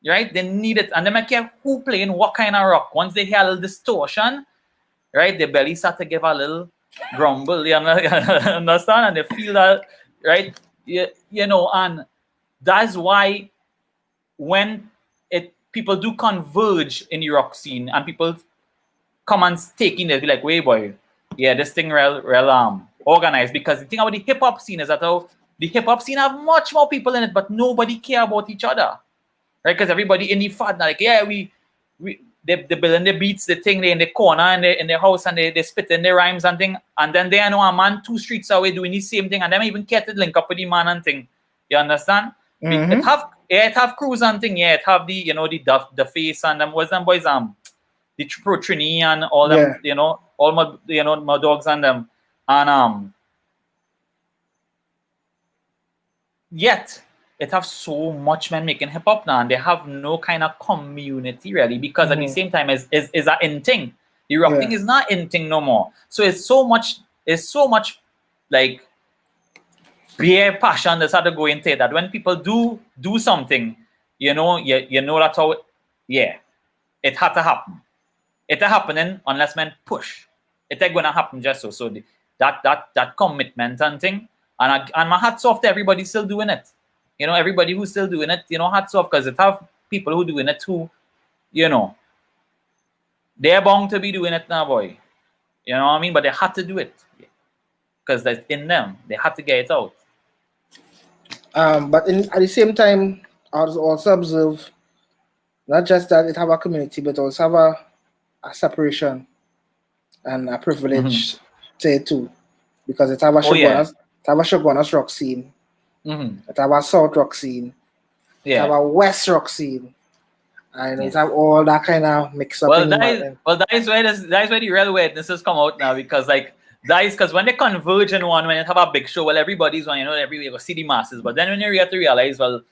Right? They need it. And they don't care who playing what kind of rock. Once they hear a little distortion, right, their belly start to give a little grumble. You understand? And they feel that, right? You know, and that's why when people do converge in the rock scene and people come and take in it, be like, wait, boy, yeah, this thing real organized. Because the thing about the hip hop scene is that the hip hop scene have much more people in it, but nobody care about each other, right? Because everybody in the fad, like, yeah, they building the beats, the thing, they in the corner in the house, and they spit in their rhymes and thing, and then they know a man 2 streets away doing the same thing, and them even care to link up with the man and thing. You understand? It have crews and thing, yeah, it have the, you know, the face and them, what's them boys, the Pro Trini and all them, you know, all my, you know, my dogs and them, and yet it have so much men making hip hop now, and they have no kind of community really, because at the same time is a in thing. The rock thing is not in thing no more. So it's so much like bare passion that's had to go into it, that when people do something, you know, you know that's how it had to happen. It's happening unless men push. It's not gonna happen just so. So that commitment and thing, and my hats off to everybody still doing it. You know, everybody who's still doing it, you know, hats off, because it have people who doing it who, you know, they're bound to be doing it now, boy. You know what I mean? But they had to do it because that's in them. They had to get it out. But at the same time, I also observe not just that it have a community, but also have a separation and a privilege to it too, because it have a Shogunas rock scene, it have a South rock scene, it have a West rock scene, and it have all that kind of mix up. That is where the real weirdnesses come out now, because like that is because when they converge in one, when you have a big show, well, everybody's one, you know, everybody go see the masses, but then when you have to realize, well,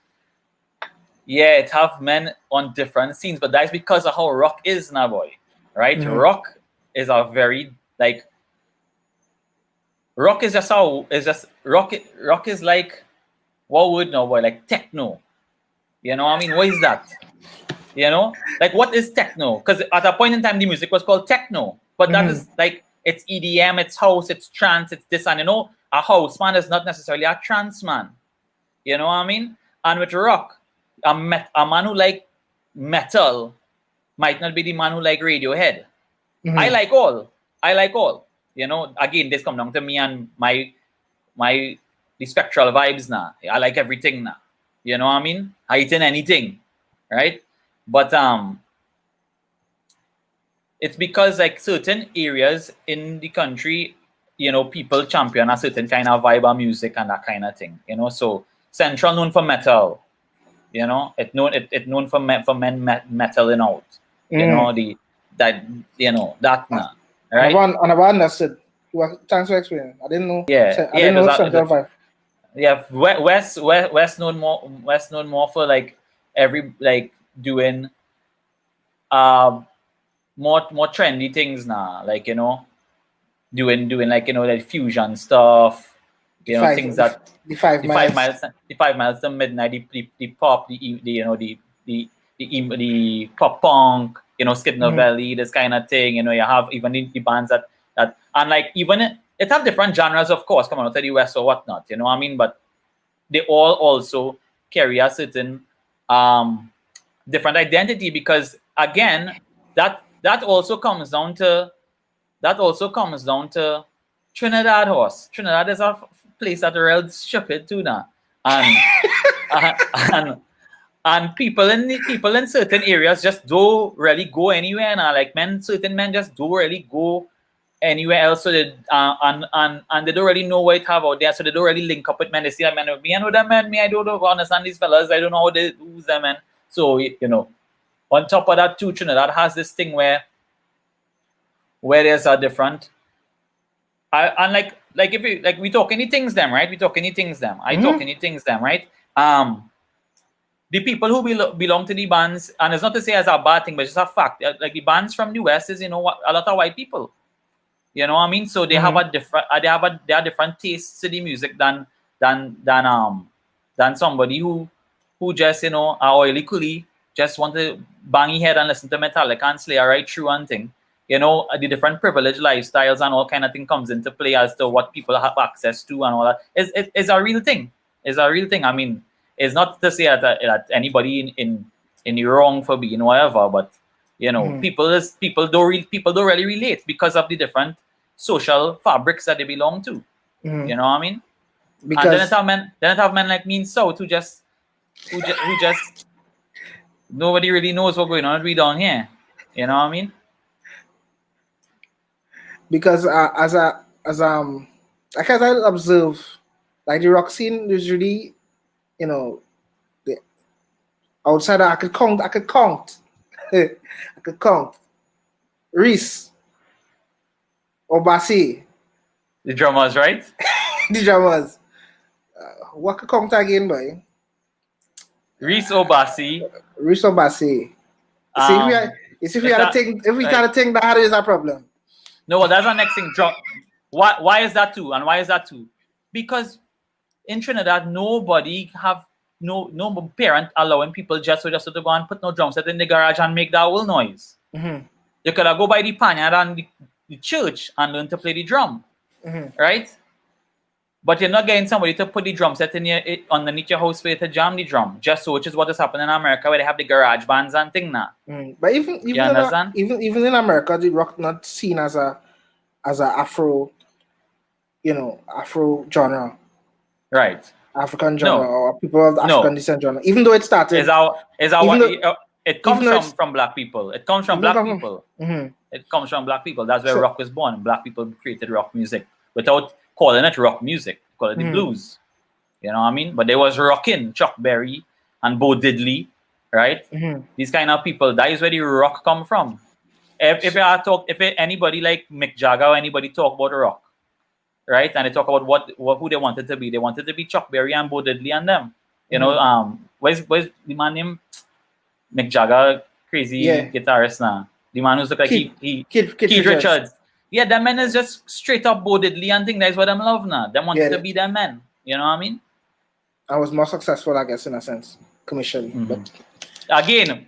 yeah, it have men on different scenes, but that's because of how rock is now, boy. Right? Rock is a very like rock is just rock is like, what would know, boy, like techno. You know what I mean? What is that? You know? Like, what is techno? Because at a point in time the music was called techno. But that is like, it's EDM, it's house, it's trance, it's this, and you know, a house man is not necessarily a trance man. You know what I mean? And with rock, a man who like metal might not be the man who like Radiohead. I like all. You know, again, this come down to me and the spectral vibes now. I like everything now. You know what I mean? I eat in anything, right? But it's because like certain areas in the country, you know, people champion a certain kind of vibe of music and that kind of thing. You know, so Central known for metal. You know, it known for men metal out. You know, that now. Right? And I've understood. Thanks for explaining. I didn't know. Yeah, I didn't know Central Vibe. Yeah, West known more for like every like doing more trendy things now. Like, you know, doing like, you know, like fusion stuff. You know, things that the 5 miles to midnight, the pop, the pop punk, you know, Skid Valley, this kind of thing. You know, you have even the bands that and like even it have different genres, of course, coming out of the West or whatnot. You know what I mean? But they all also carry a certain different identity, because again, that also comes down to Trinidad horse. Trinidad is a place that the real stupid too now, and people in certain areas just don't really go anywhere now. Like certain men just don't really go anywhere else. So they and they don't really know what it have out there. So they don't really link up with men. They see that man, me I know that man. Me I don't know understand these fellas. I don't know how they use them, man. So you know, on top of that too, Trinidad has this thing where where there's a different. And like if we we talk any things them, right? We talk any things them. I talk any things them, right? The people who belong to the bands, and it's not to say as a bad thing, but it's a fact. Like the bands from the West is, a lot of white people. You know what I mean? So they have a different, they are different tastes to the music than somebody who just a oily coolie, just want to bang his head and listen to Metallica and Slayer right through and thing. The different privileged lifestyles and all kind of thing comes into play as to what people have access to and all that. It's a real thing. It's a real thing. I mean, it's not to say that anybody in the wrong for being whatever, but people don't really relate because of the different social fabrics that they belong to. You know what I mean? Because and then it have men like me in South who just nobody really knows what's going on with down here. You know what I mean? Because as I observe, like the rock scene is really, the outside I could count I could count Reese Obasi, the drummers, right? The drummers. What could count again, boy? Reese Obasi. If we had to think that is a problem. No, that's the next thing. Why is that too? And why is that too? Because in Trinidad, nobody have no parent allowing people just to go and put no drum set in the garage and make that whole noise. You could go by the panyard and the church and learn to play the drum, right? But you're not getting somebody to put the drum set underneath your house for you to jam the drum, just so, which is what is happening in America where they have the garage bands and thing now. But even in America, the rock not seen as a Afro, Afro genre, right? African genre or people of African descent genre. Even though it started, it comes from black people. It comes from black people. It comes from black people. That's where rock was born. Black people created rock music without calling it rock music, call it the blues. You know what I mean? But there was rockin', Chuck Berry and Bo Diddley, right? These kind of people, that is where the rock come from. If anybody like Mick Jagger or anybody talk about rock, right? And they talk about who they wanted to be Chuck Berry and Bo Diddley and them. Where's the man named Mick Jagger, crazy guitarist now? The man who's look like Keith Richards. Yeah, that man is just straight up Bo Diddley and thing. That's what I'm love now. They wanted to be that man. You know what I mean? I was more successful, I guess, in a sense, commercially. But again,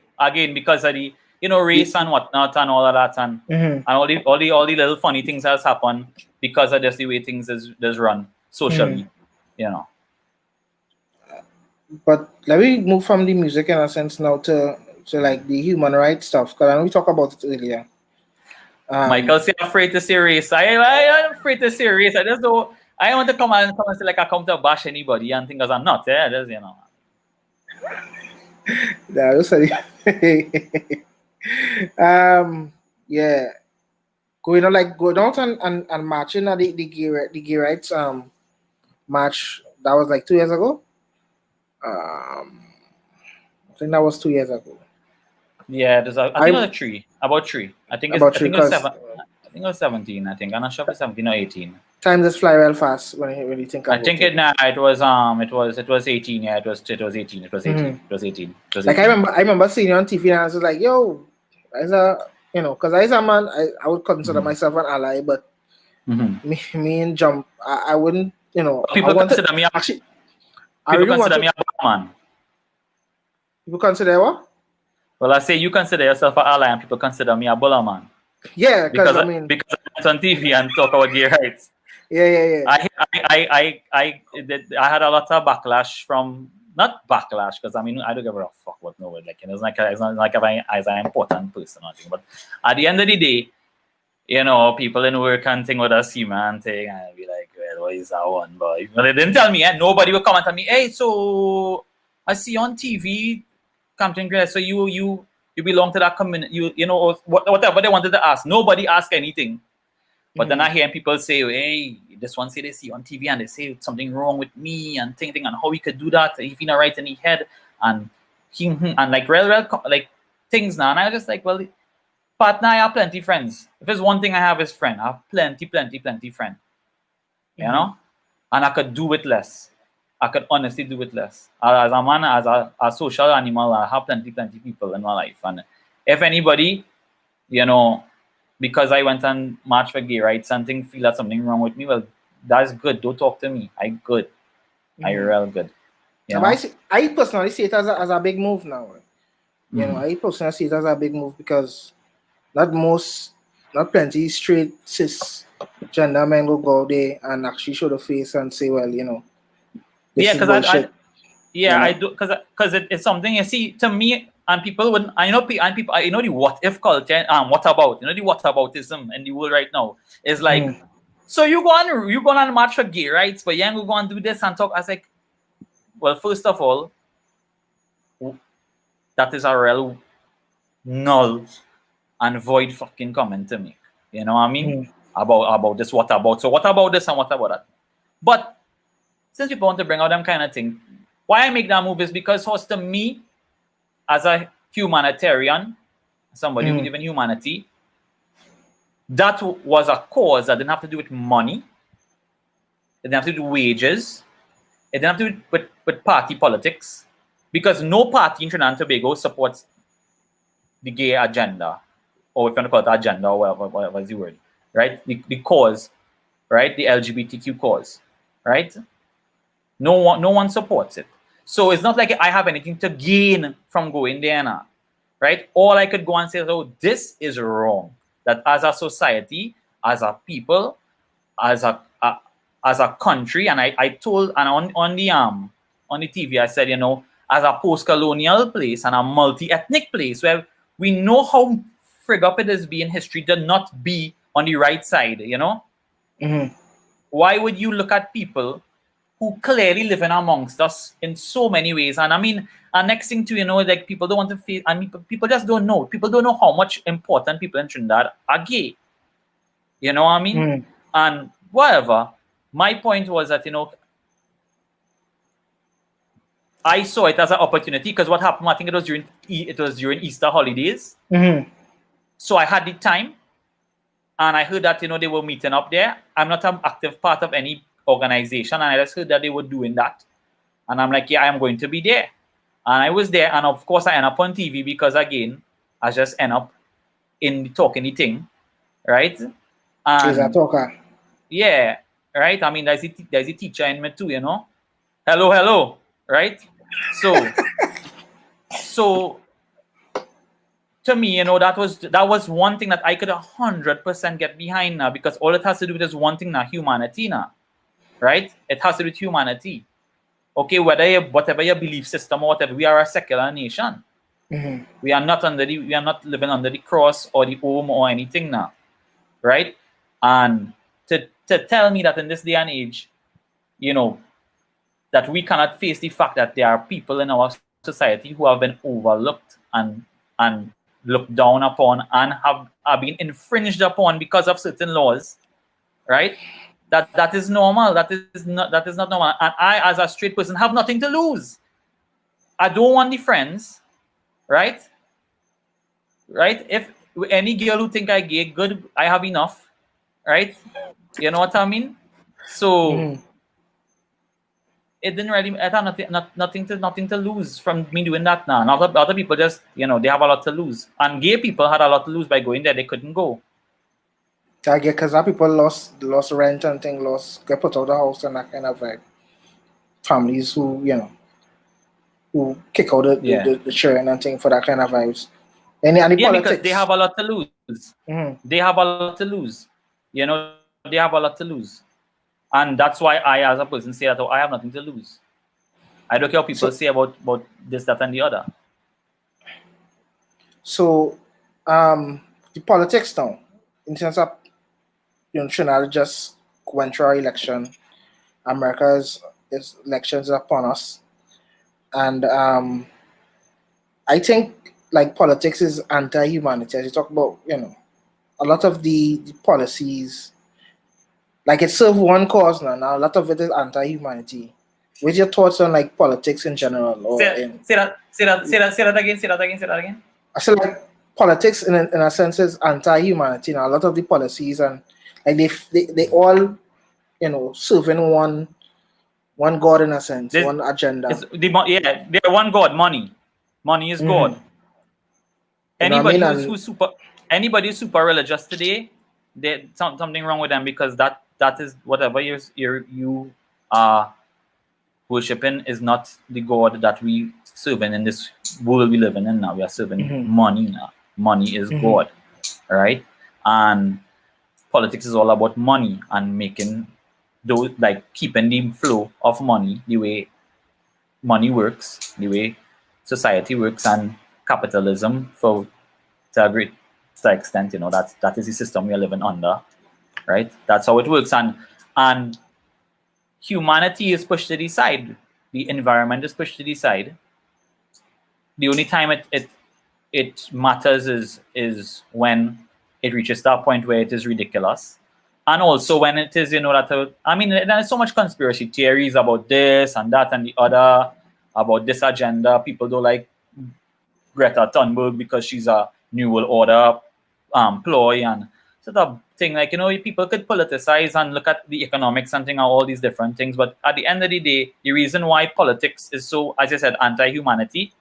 because of the race and whatnot and all of that and all the little funny things that's happened because of just the way things is run socially. But let me move from the music in a sense now to like the human rights stuff, because I know we talked about it earlier. Michael say afraid to say race. I'm afraid to say race. I just don't. I want to come and say like I come to bash anybody and think as I'm not. Yeah, that's Yeah, that's going out and marching at the gay rights march that was like 2 years ago. I think that was 2 years ago. Yeah, I think it was 3. About 3. I think it was 7. I think it was 17. I think I'm not sure if it's 17 or 18. Time just fly real fast when you think about it. It was 18. Yeah, it was 18. It was 18. Like I remember seeing you on TV and I was like, yo, as a because as a man, I would consider myself an ally, but me and Jump, I wouldn't, people consider me actually. People consider me a man. People consider what? Well, I say you consider yourself an ally, and people consider me a buller man. Yeah, because I went on TV and talk about gay rights. Yeah. I had a lot of backlash from not backlash because I don't give a fuck what no one like. It's not like as an important person or anything. But at the end of the day, people in work and thing with us see man thing and be like, well, what is that one, boy? But they didn't tell me. Nobody will comment on me. Hey, so I see on TV. Campton Grace, so you belong to that community, whatever they wanted to ask. Nobody asked anything. But then I hear people say, hey, this one say they see on TV and they say something wrong with me and thinking and how he could do that if he not right in his head and like real like things now. And I was just like, well, Partner, I have plenty friends. If there's one thing I have is friend. I have plenty friend. You know? And I could do with less. I could honestly do with less. As a man, as a social animal, I have plenty people in my life. And if anybody, you know, because I went and marched for gay rights and feel that something wrong with me, well, that's good. Don't talk to me. I good. I real good. You know? I personally see it as a big move now. You know, I personally see it as a big move because not plenty straight cis gender men will go there and actually show the face and say, well, you know, yeah, because I do, because it's something you see to me, and people wouldn't. I know the what if culture and what about, the whataboutism in the world right now is like, so you go on march for gay rights, but you ain't go and do this and talk. I was like, well, first of all, that is a real null and void fucking comment to make. You know what I mean? About this, what about? So what about this and what about that? But since people want to bring out them kind of thing, why I make that move is because to me, as a humanitarian, somebody who believes in humanity, that was a cause that didn't have to do with money. It didn't have to do with wages. It didn't have to do with party politics. Because no party in Trinidad and Tobago supports the gay agenda, or if you want to call it agenda, or whatever is the word, right? The cause, right? The LGBTQ cause, right? No one supports it. So it's not like I have anything to gain from going there now, right? All I could go and say is, oh, this is wrong. That as a society, as a people, as a country, and I told, and on the TV I said, you know, as a post-colonial place and a multi-ethnic place where we know how frig up it is being history to not be on the right side, you know? Why would you look at people who clearly live in amongst us in so many ways? And I mean, and next thing too, you know, like people don't want to feel, and people just don't know. People don't know how much important people in Trinidad are gay. You know what I mean? And whatever. My point was that, you know, I saw it as an opportunity because what happened, I think it was during Easter holidays. So I had the time, and I heard that, you know, they were meeting up there. I'm not an active part of any organization, and I just heard that they were doing that. And I'm like, yeah, I am going to be there. And I was there, and of course I end up on TV because, again, I just end up in talking the thing, right? And he's a talker. Yeah, right? I mean, there's a teacher in me too, you know? Hello, right? So to me, you know, that was one thing that I could 100% get behind now, because all it has to do with is one thing now, humanity now, right? It has to do with humanity. Okay, whatever your belief system or whatever, we are a secular nation. We are not living under the cross or the home or anything now, right? And to tell me that in this day and age, you know, that we cannot face the fact that there are people in our society who have been overlooked and looked down upon and have been infringed upon because of certain laws, right? That is normal. That is not normal. And I, as a straight person, have nothing to lose. I don't want the friends, right? Right? If any girl who think I gay, good, I have enough, right? You know what I mean? So it didn't really. I have nothing to lose from me doing that now. And other people just, you know, they have a lot to lose. And gay people had a lot to lose by going there. They couldn't go. I get because people lost rent and things, get put out of the house and that kind of vibe. Families who, you know, who kick out the children and thing for that kind of vibes. And politics. Because they have a lot to lose. They have a lot to lose. You know, they have a lot to lose. And that's why I, as a person, say that I have nothing to lose. I don't care what people say about this, that, and the other. So, the politics now, in terms of, you know, Trinidad just went through our election. America's elections are upon us. And I think, like, politics is anti-humanity. As you talk about, you know, a lot of the policies, like, it serves one cause now. A lot of it is anti-humanity. What's your thoughts on, like, politics in general? Or say that again. I said, like, politics in a sense is anti-humanity. A lot of the policies and like they all serving one god in a sense, one agenda. They're one god. Money is God. Anybody who's super religious today, there's something wrong with them, because that is whatever you are worshipping is not the God that we serving in this world we living in now. We are serving money now. Money is God, right? And politics is all about money and making those, like, keeping the flow of money the way money works, the way society works, and capitalism to a great extent, that is the system we are living under, right? That's how it works, and humanity is pushed to the side. The environment is pushed to the side. The only time it matters is when it reaches that point where it is ridiculous, and also when it is there's so much conspiracy theories about this and that and the other, about this agenda. People don't like Greta Thunberg because she's a New World Order ploy and sort of thing. Like, people could politicize and look at the economics and think of all these different things, but at the end of the day, the reason why politics is so, as I said, anti-humanity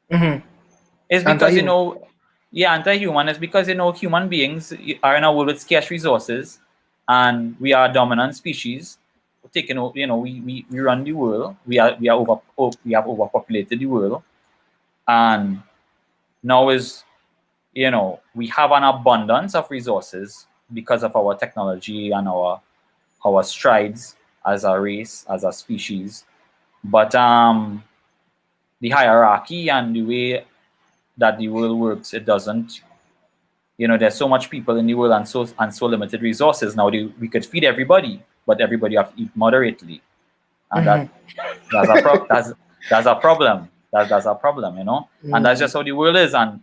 is because anti-human is because human beings are in a world with scarce resources, and we are a dominant species. We run the world. We have overpopulated the world, and now we have an abundance of resources because of our technology and our strides as a race, as a species. But the hierarchy and the way that the world works, it doesn't. There's so much people in the world and so limited resources. Now we could feed everybody, but everybody have to eat moderately, and that's a problem. That's a problem, and that's just how the world is. And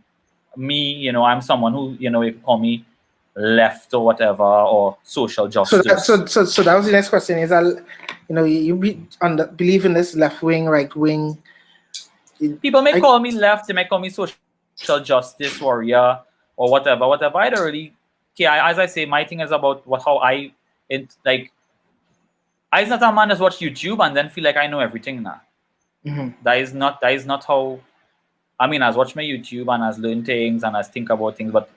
me, I'm someone who, you can call me left or whatever, or social justice. So that was the next question. Is that you believe in this left wing, right wing? People may call me left. They may call me social justice warrior or whatever. I don't really care. As I say, my thing is about I'm not a man that's watch YouTube and then feel like I know everything now. That is not how. I mean, I've watched my YouTube and I've learned things and I think about things, but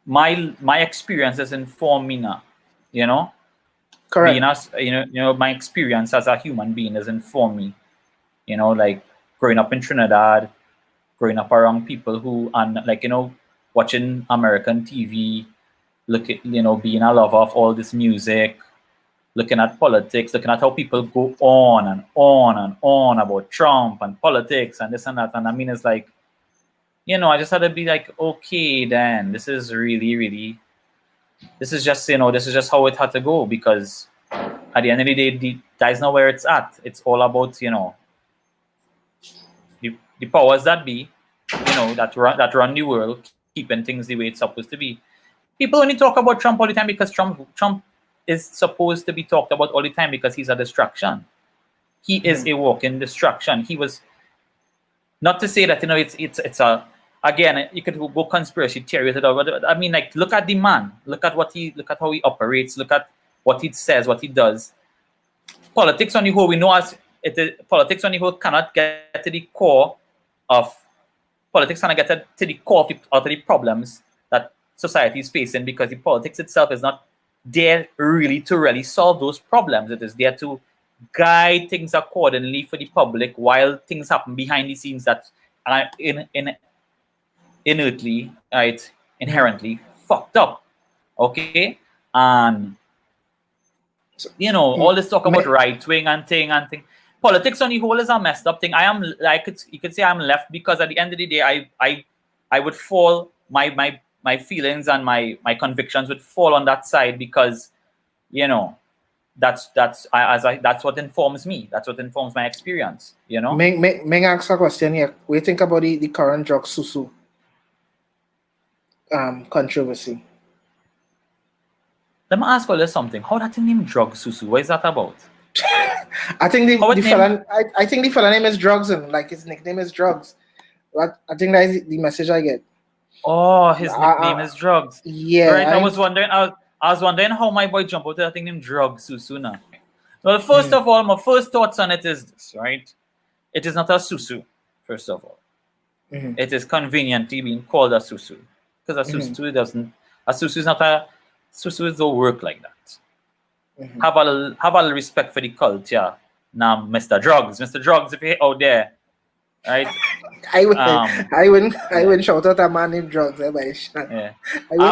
my experiences inform me now. Correct. My experience as a human being has informed me. Like growing up in Trinidad, growing up around people who, and watching American TV, being a lover of all this music, looking at politics, looking at how people go on and on and on about Trump and politics and this and that. And I mean, it's like, I just had to be like, okay, then this is really, really, this is just how it had to go, because at the end of the day, that is not where it's at. It's all about, the powers that be, that run the world, keeping things the way it's supposed to be. People only talk about Trump all the time because Trump is supposed to be talked about all the time because he's a distraction. He is a walking distraction. He was, not to say that it's a, again, you could go conspiracy theories. I mean, like, look at the man. Look at how he operates. Look at what he says, what he does. Politics on the whole, we know politics on the whole cannot get to the core of politics. Cannot get to the core of the problems that society is facing, because the politics itself is not there to really solve those problems. It is there to guide things accordingly for the public while things happen behind the scenes that are inherently fucked up. Okay? And all this talk about right wing and thing. Politics on the whole is a messed up thing. You could say I'm left because at the end of the day, I would fall, my feelings and my convictions would fall on that side, because that's what informs me. That's what informs my experience. May I ask a question here? What do you think about the current drug susu controversy? Let me ask you something. How that thing named drug susu? What is that about? I think the fella name is Drugs, and like his nickname is Drugs. But I think that is the message I get. Oh, his nickname is Drugs. Yeah. Right. I was wondering how my boy jumped out to that thing named Drugs Susu now. Well, first of all, my first thoughts on it is this, right? It is not a susu, first of all. It is conveniently being called a susu. Because a susu is not a susu don't work like that. Have a respect for the culture. Now, Mr. Drugs. Mr. Drugs, if you're out there, right? I wouldn't shout out a man named Drugs by a shot. Yeah. I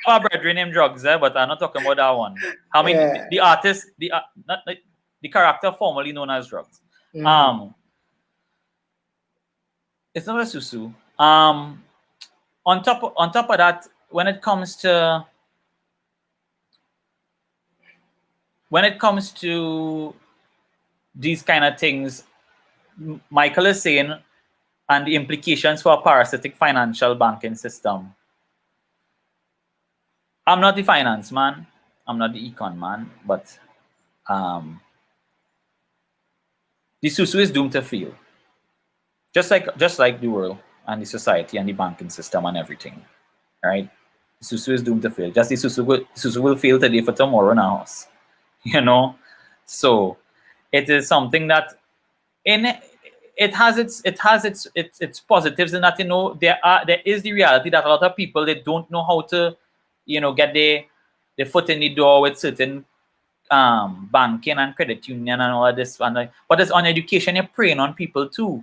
have a brethren named Drugs but I'm not talking about that one. I mean, the artist, the character formerly known as Drugs. It's not a susu. On top of that, when it comes to these kind of things, Michael is saying, and the implications for a parasitic financial banking system. I'm not the finance man, I'm not the econ man, but the susu is doomed to fail. Just like the world and the society and the banking system and everything, right? The susu is doomed to fail. Just the susu will fail today for tomorrow in our house, So it is something that it has its positives in that there is the reality that a lot of people, they don't know how to get their foot in the door with certain banking and credit union and all of this, but it's on education. You're preying on people too.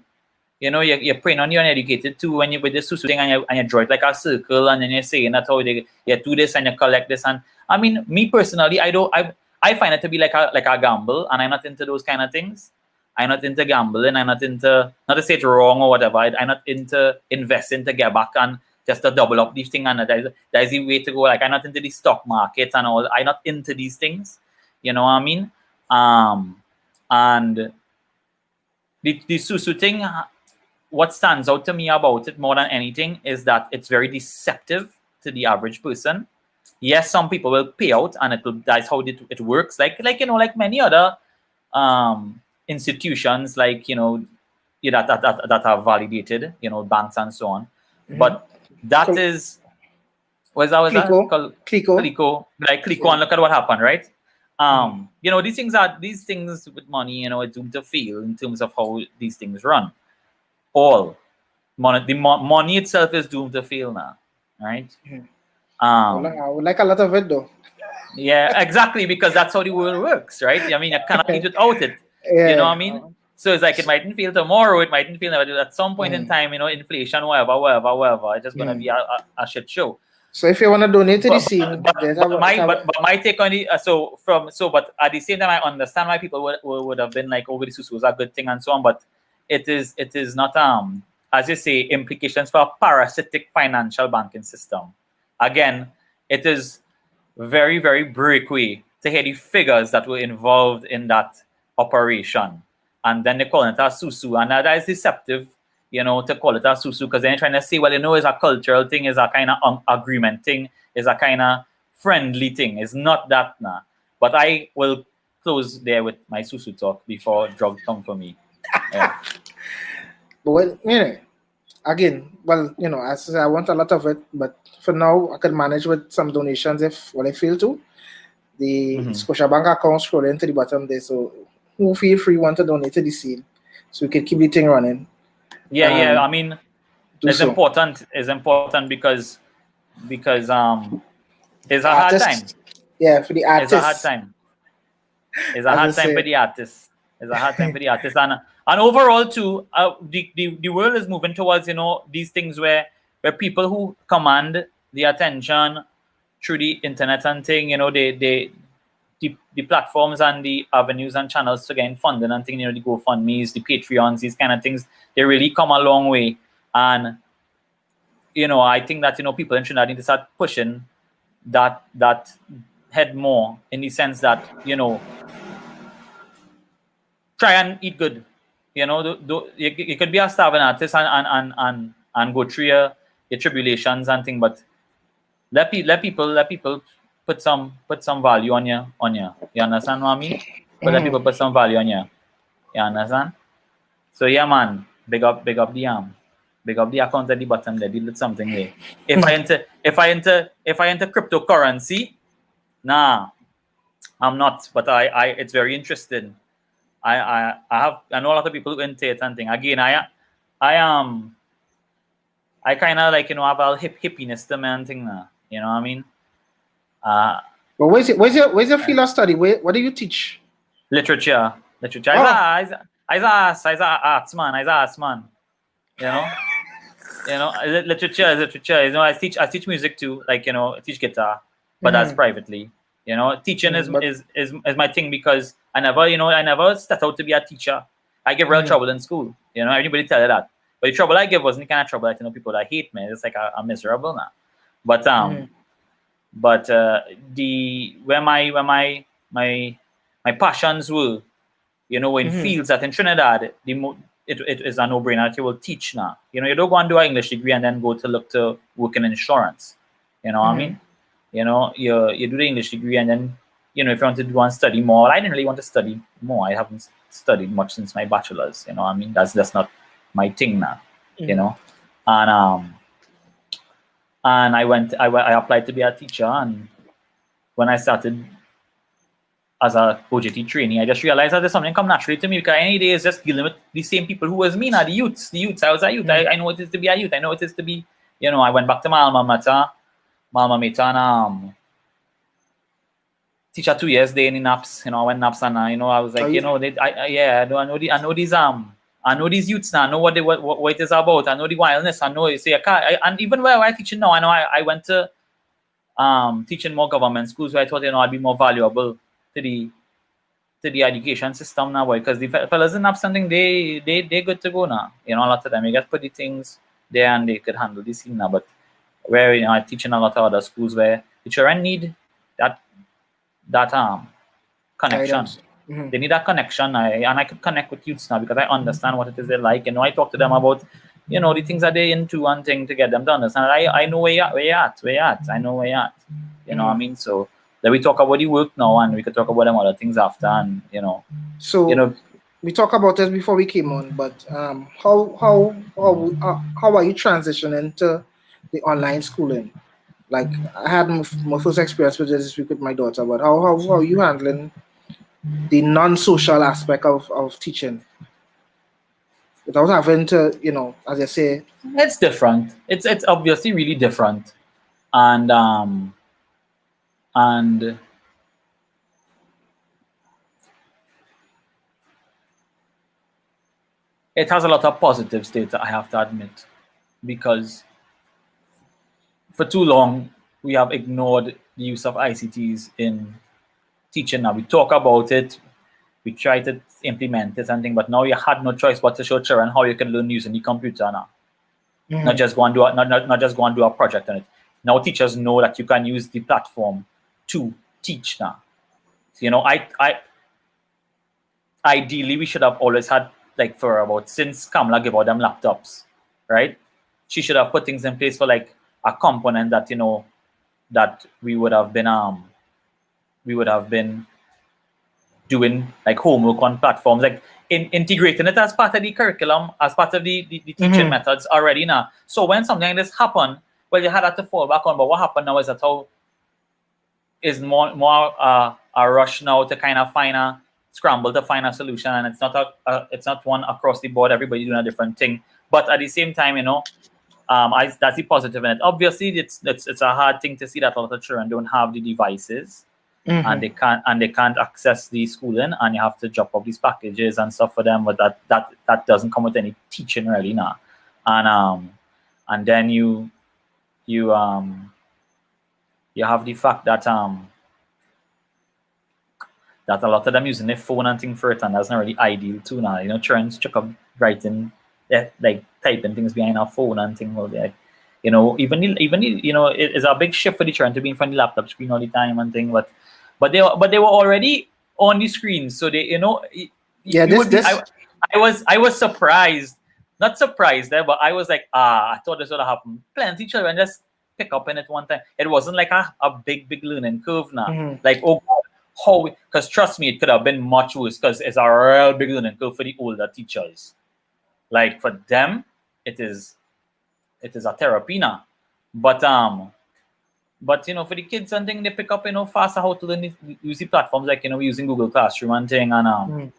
You're preying on the uneducated too when you with the susu thing and you draw it like a circle and then you're saying that's how you do this and you collect this. And I mean, me personally, I find it to be like a gamble, and I'm not into those kind of things. I'm not into gambling. I'm not into, not to say it's wrong or whatever. I'm not into investing to get back and just to double up these things. And that is the way to go. Like, I'm not into the stock market and all. I'm not into these things. You know what I mean? And the susu thing, what stands out to me about it more than anything is that it's very deceptive to the average person. Yes, some people will pay out, and that's how it works. Like many other institutions, like that are validated, banks and so on. But that is, what's that called? Clico. Like Clico, and look at what happened, right? These things with money, it's doomed to fail in terms of how these things run. All money itself is doomed to fail now, right? I would like a lot of it though. Yeah, exactly, because that's how the world works, right? I mean, I cannot eat without it. Yeah. You know what I mean? So it's like it mightn't fail tomorrow, it mightn't fail at some point in time, inflation, whatever. It's just gonna be a shit show. So if you want to donate to the scene, but my take on it, but at the same time, I understand why people would have been like, oh, this was a good thing and so on, but it is not as you say, implications for a parasitic financial banking system. Again, it is very, very breakaway to hear the figures that were involved in that operation, and then they call it a susu, and that is deceptive, to call it a susu, because then you're trying to say, well, it's a cultural thing, it's a kind of agreement thing, it's a kind of friendly thing. It's not that now. But I will close there with my susu talk before drugs come for me. Yeah. But again, as I said, I want a lot of it, but for now, I can manage with some donations if I feel to. The Scotiabank account scrolling to the bottom there, so who feel free want to donate to the scene, so we can keep the thing running. Yeah. I mean, it's important. It's important because it's a hard time. Yeah, for the artists. It's a hard time. It's a hard time for the artists. It's a hard time for the artists, and overall too. The world is moving towards these things where people who command the attention through the internet and thing, the platforms and the avenues and channels to gain funding and thing, the GoFundMes, the Patreons, these kind of things, they really come a long way. And I think that people in Trinidad need to start pushing that head more, in the sense that try and eat good. You could be a starving artist and go through your tribulations and thing, but let people put some value on you. You understand what I mean? But let people put some value on you. You understand? So yeah, man, big up the Big up the account at the bottom there, did something there. If I enter cryptocurrency, nah, I'm not. But I it's very interesting. I know a lot of people who into it and thing. Again, I kind of like, have a hippiness to me and thing now. You know what I mean? But where's your field of study? What do you teach? Literature. Oh. I's a arts man. Literature. I teach music too. Like, I teach guitar, but that's privately. Teaching is my thing, because I never set out to be a teacher. I give real trouble in school. Everybody tell you that. But the trouble I give wasn't the kind of trouble that people that hate me. It's like I'm miserable now. But where my passions were, in fields that in Trinidad, it is a no-brainer that you will teach now. You don't go and do an English degree and then go to look to work in insurance. You know what I mean? You do the English degree and then, if you want to do and study more. I didn't really want to study more. I haven't studied much since my bachelor's. You know what I mean? That's not my thing now. And I applied to be a teacher, and when I started as a OJT trainee, I just realized that there's something come naturally to me, because any day is just dealing with the same people who was me now, the youths. I was a youth. I know what it is to be a youth. I know what it is to be, I went back to my alma mater and teacher 2 years there in NAPS. I went NAPS and I was like, I know these youths now. I know what it is about. I know the wildness. I know and even where I teaching now, I know I went to teaching more government schools where I thought I'd be more valuable to the education system now, because the fellas in NAPS something they good to go now. A lot of them you get put the things there and they could handle this thing now. But where I teaching a lot of other schools where the children need that connection. They need that connection, and I could connect with youths now because I understand what it is they like. I talk to them about, the things that they're into and thing to get them to understand. I know where you're at. I know where you're at. You know what I mean? So then we talk about the work now, and we could talk about them other things after, and So we talked about this before we came on, but how are you transitioning to the online schooling? Like, I had my first experience with this week with my daughter, but how are you handling the non-social aspect of teaching without having to, as I say, it's different. It's obviously really different, and it has a lot of positive data, I have to admit, because for too long we have ignored the use of ICTs in teaching. Now we talk about it, we try to implement it and thing, but now you had no choice but to show children how you can learn using the computer now. Not just go and do a project on it. Now teachers know that you can use the platform to teach now. So, ideally we should have always had, like, for about since Kamala gave out them laptops, right? She should have put things in place for like a component that that we would have been doing like homework on platforms, like integrating it as part of the curriculum, as part of the teaching methods already now. So when something like this happened, well, you had that to fall back on. But what happened now is that is more a rush now to kind of scramble to find a solution, and it's not one across the board. Everybody doing a different thing, but at the same time, that's the positive in it. Obviously, it's a hard thing to see that a lot of children don't have the devices, and they can't access the schooling, and you have to drop off these packages and stuff for them. But that doesn't come with any teaching really now, and then you have the fact that that a lot of them using their phone and thing for it, and that's not really ideal too now. Children chuck up writing, like typing things behind our phone and thing all day. Even it is a big shift for the children to be in front of the laptop screen all the time and thing. But they were already on the screen, so they I was surprised, not surprised there, but I was like, I thought this would have happened. Plenty children just pick up in it one time. It wasn't like a big learning curve now. Like, oh God, how? Because trust me, it could have been much worse, because it's a real big learning curve for the older teachers. Like, for them, it is it is a therapy now. But you know, for the kids and thing, they pick up, you know, faster how to learn use the platforms like, you know, using Google Classroom and thing, and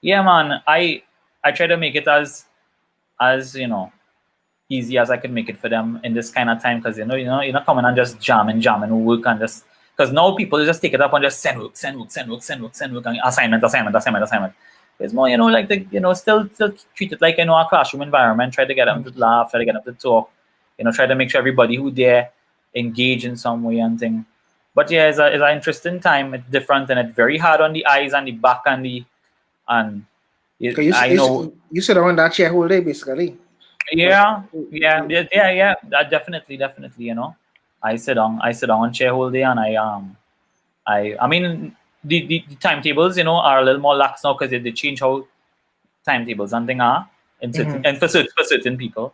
yeah, man, I try to make it as you know, easy as I could make it for them in this kind of time, because you know, you're not coming and just jamming work and just, because now people just take it up and just send work, and assignment. It's more, you know, like the, you know, still treat it like, you know, a classroom environment. Try to get them to laugh, try to get them to talk, you know, try to make sure everybody who there engage in some way and thing. But yeah, it's an interesting time. It's different and it's very hard on the eyes and the back and the you sit on that chair whole day basically. Yeah, that definitely, you know. I sit on chair whole day, and I mean the timetables, you know, are a little more lax now because they change how timetables and thing are in certain, and for certain people.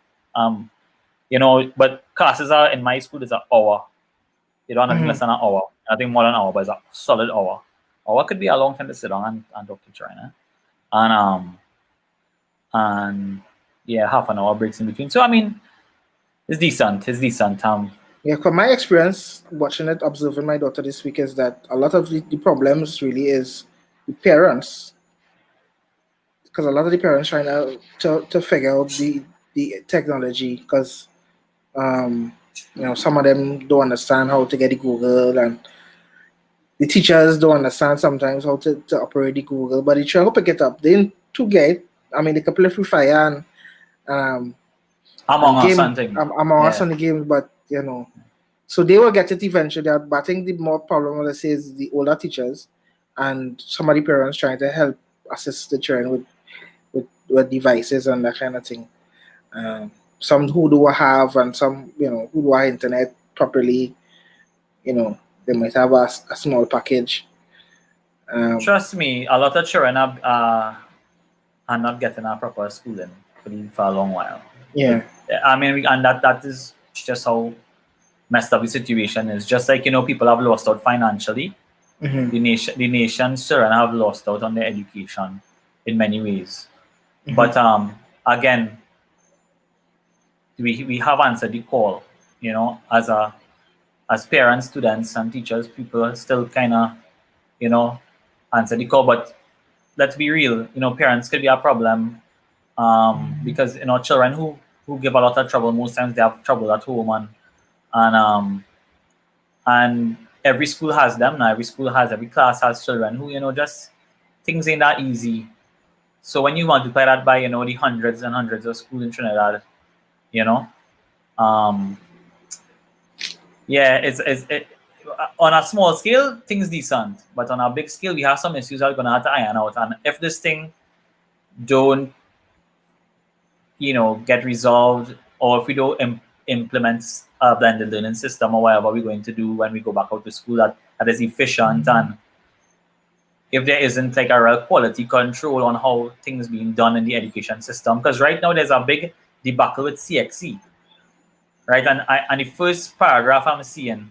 You know, but classes are in my school is an hour. You don't have nothing less than an hour. Nothing more than an hour, but it's a solid hour. Hour could be a long time to sit down and talk to China. And yeah, half an hour breaks in between. So I mean, it's decent. Yeah, from my experience watching it, observing my daughter this week, is that a lot of the problems really is the parents, because a lot of the parents trying to figure out the technology, because you know, some of them don't understand how to get the Google, and the teachers don't understand sometimes how to operate the Google, but they try to pick it up. They to get, I mean, they can play Free Fire and Among Us on the games, but you know, so they will get it eventually. But I think the more problem, let's say, is the older teachers and some of the parents trying to help assist the children with devices and that kind of thing. Some who do have, and some, you know, who do have internet properly, you know, they might have a small package. Trust me, a lot of children are not getting a proper schooling for a long while. Yeah. I mean, and that is just how messed up the situation is. Just like, you know, people have lost out financially. The nation's children have lost out on their education in many ways. But again, we have answered the call. You know, as parents, students, and teachers, people are still kind of, you know, answer the call. But let's be real, you know, parents could be a problem, because, you know, children who give a lot of trouble, most times they have trouble at home, and every school has them now. Every class has children who, you know, just things ain't that easy. So when you multiply that by, you know, the hundreds and hundreds of schools in Trinidad, you know, yeah, it's on a small scale, things decent, but on a big scale, we have some issues that we're gonna have to iron out. And if this thing don't, you know, get resolved, or if we don't implement a blended learning system or whatever we're going to do when we go back out to school that is efficient, and if there isn't like a real quality control on how things being done in the education system, because right now there's a big debacle with CXC, right? And the first paragraph I'm seeing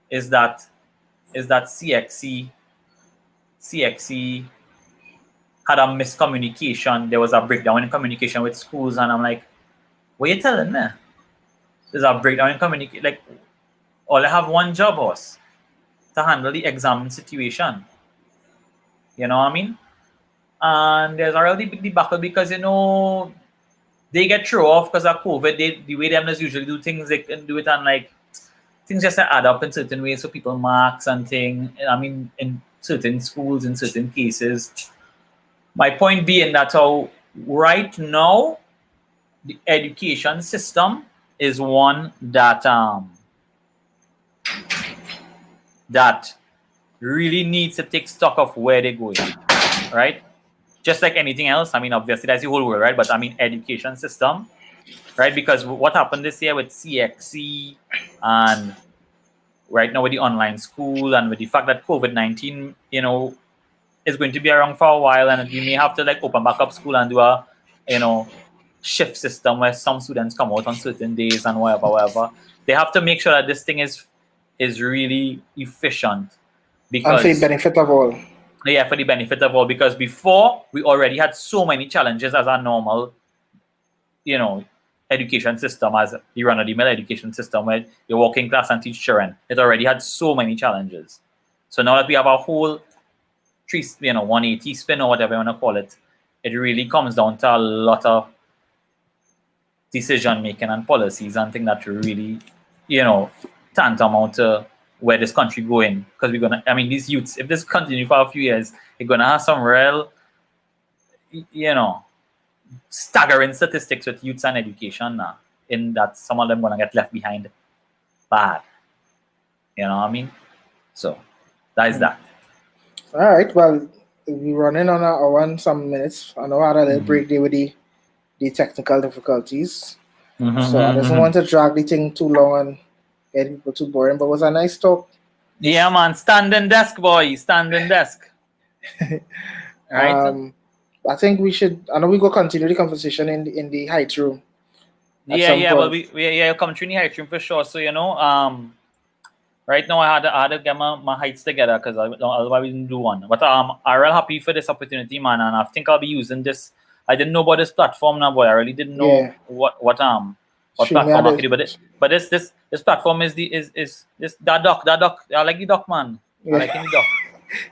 is that CXC had a miscommunication. There was a breakdown in communication with schools, and I'm like, what are you telling me? There's a breakdown in communication. Like, all I have one job was to handle the exam situation. You know what I mean? And there's a really big debacle because, you know, they get thrown off because of COVID. The way them usually do things, they can do it, and like things just add up in certain ways, so people marks and things. I mean, in certain schools, in certain cases. My point being that how right now the education system is one that that really needs to take stock of where they're going, right? Just like anything else. I mean, obviously that's the whole world, right? But I mean, education system, right? Because what happened this year with CXC, and right now with the online school, and with the fact that COVID-19, you know, is going to be around for a while, and we may have to like open back up school and do a, you know, shift system where some students come out on certain days and whatever. They have to make sure that this thing is really efficient, because and for the benefit of all. Yeah, for the benefit of all, because before we already had so many challenges as a normal, you know, education system as the run-of-the-mill education system where you're working class and teach children. It already had so many challenges. So now that we have a whole 180 spin or whatever you want to call it, it really comes down to a lot of decision making and policies and things that really, tantamount to where this country going. Because these youths, if this continue for a few years, they're gonna have some real, staggering statistics with youths and education now. In that some of them gonna get left behind bad. You know what I mean? So that is that. All right. Well, we're running on our some minutes. I know I had a little break there with the technical difficulties. So I just want to drag the thing too long and get people too boring. But it was a nice talk. Yeah, man. Standing desk, boy. Standing desk. Right. I think we should. I know we go continue the conversation in the height room. Yeah. Well, we'll come through in the height room for sure. So right now I had to get my heights together because otherwise we didn't do one. But I'm real happy for this opportunity, man, and I think I'll be using this. I didn't know about this platform now, boy. I really didn't know what platform I could do. But this platform is that doc. I like the doc, man. I like the doc.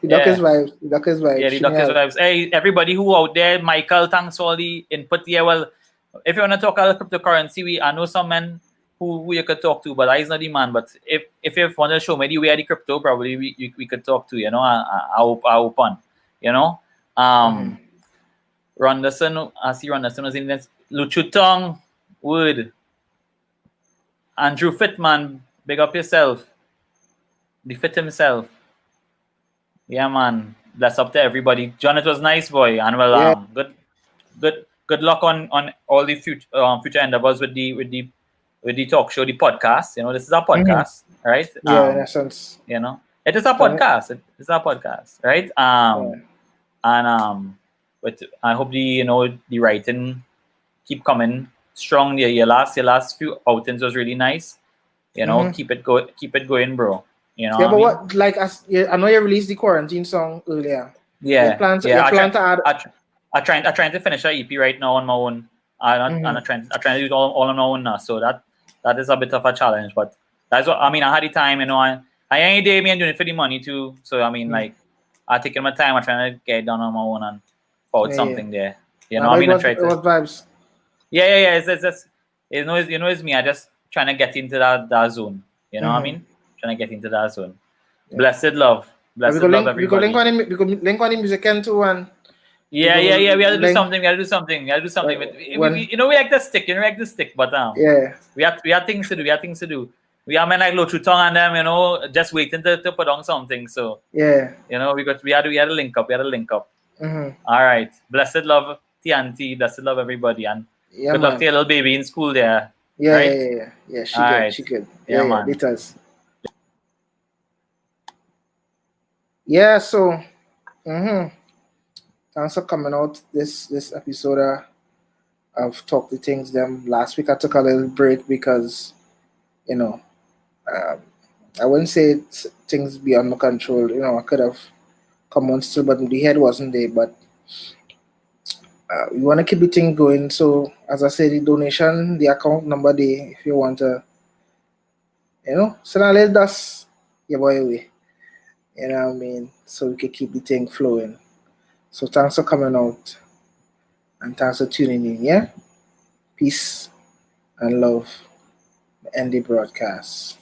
The doc is vibes. The doc is vibes. Yeah, the doc is vibes. Hey, everybody who out there, Michael, thanks for all the input here. Well, if you want to talk about cryptocurrency, I know some men who you could talk to, but I is not the man. But if you want to show me the way of the crypto, probably we could talk to. I open. Ronderson, I see Ronderson was in this. Luchutong, Wood, Andrew Fitman, big up yourself. The Fit himself. Yeah, man. Bless up to everybody. John, it was nice, boy, and well, good luck on all the future endeavors with the talk show, the podcast. This is our podcast, right? Yeah, in essence. It is a podcast. It is a podcast, right? And but I hope the writing keep coming strong. Your last few outings was really nice. Keep it going, bro. But what I know you released the quarantine song earlier. Yeah. You plan to add. I'm trying to finish an EP right now on my own. I'm trying to do it all on my own now. So that is a bit of a challenge, but that's what I had the time. I ain't day me and doing it for the money too. So I taking my time. I'm trying to get it done on my own and out something there. I try to. What vibes? Yeah. It's me. I just trying to get into that zone. What I mean? Trying to get into that zone. Yeah. Blessed love, everybody. We go link on the music end too, and we have to do something. We like the stick. We like the stick, but we have things to do. We are men like Lochutong and them, just waiting to put on something. So we had to link up. All right. Blessed love, TNT. Blessed love, everybody, and good luck to your little baby in school there. Yeah, right? Yeah. She good. Yeah, man. It does. Yeah. So, thanks for coming out this episode of Talk the Things. Them last week I took a little break because, I wouldn't say things beyond my control. I could have come on still, but the head wasn't there. But we want to keep the thing going. So, as I said, the donation, the account number there, if you want to, send a little dust your boy away. You know what I mean? So we can keep the thing flowing. So thanks for coming out. And thanks for tuning in, yeah? Peace and love. End the broadcast.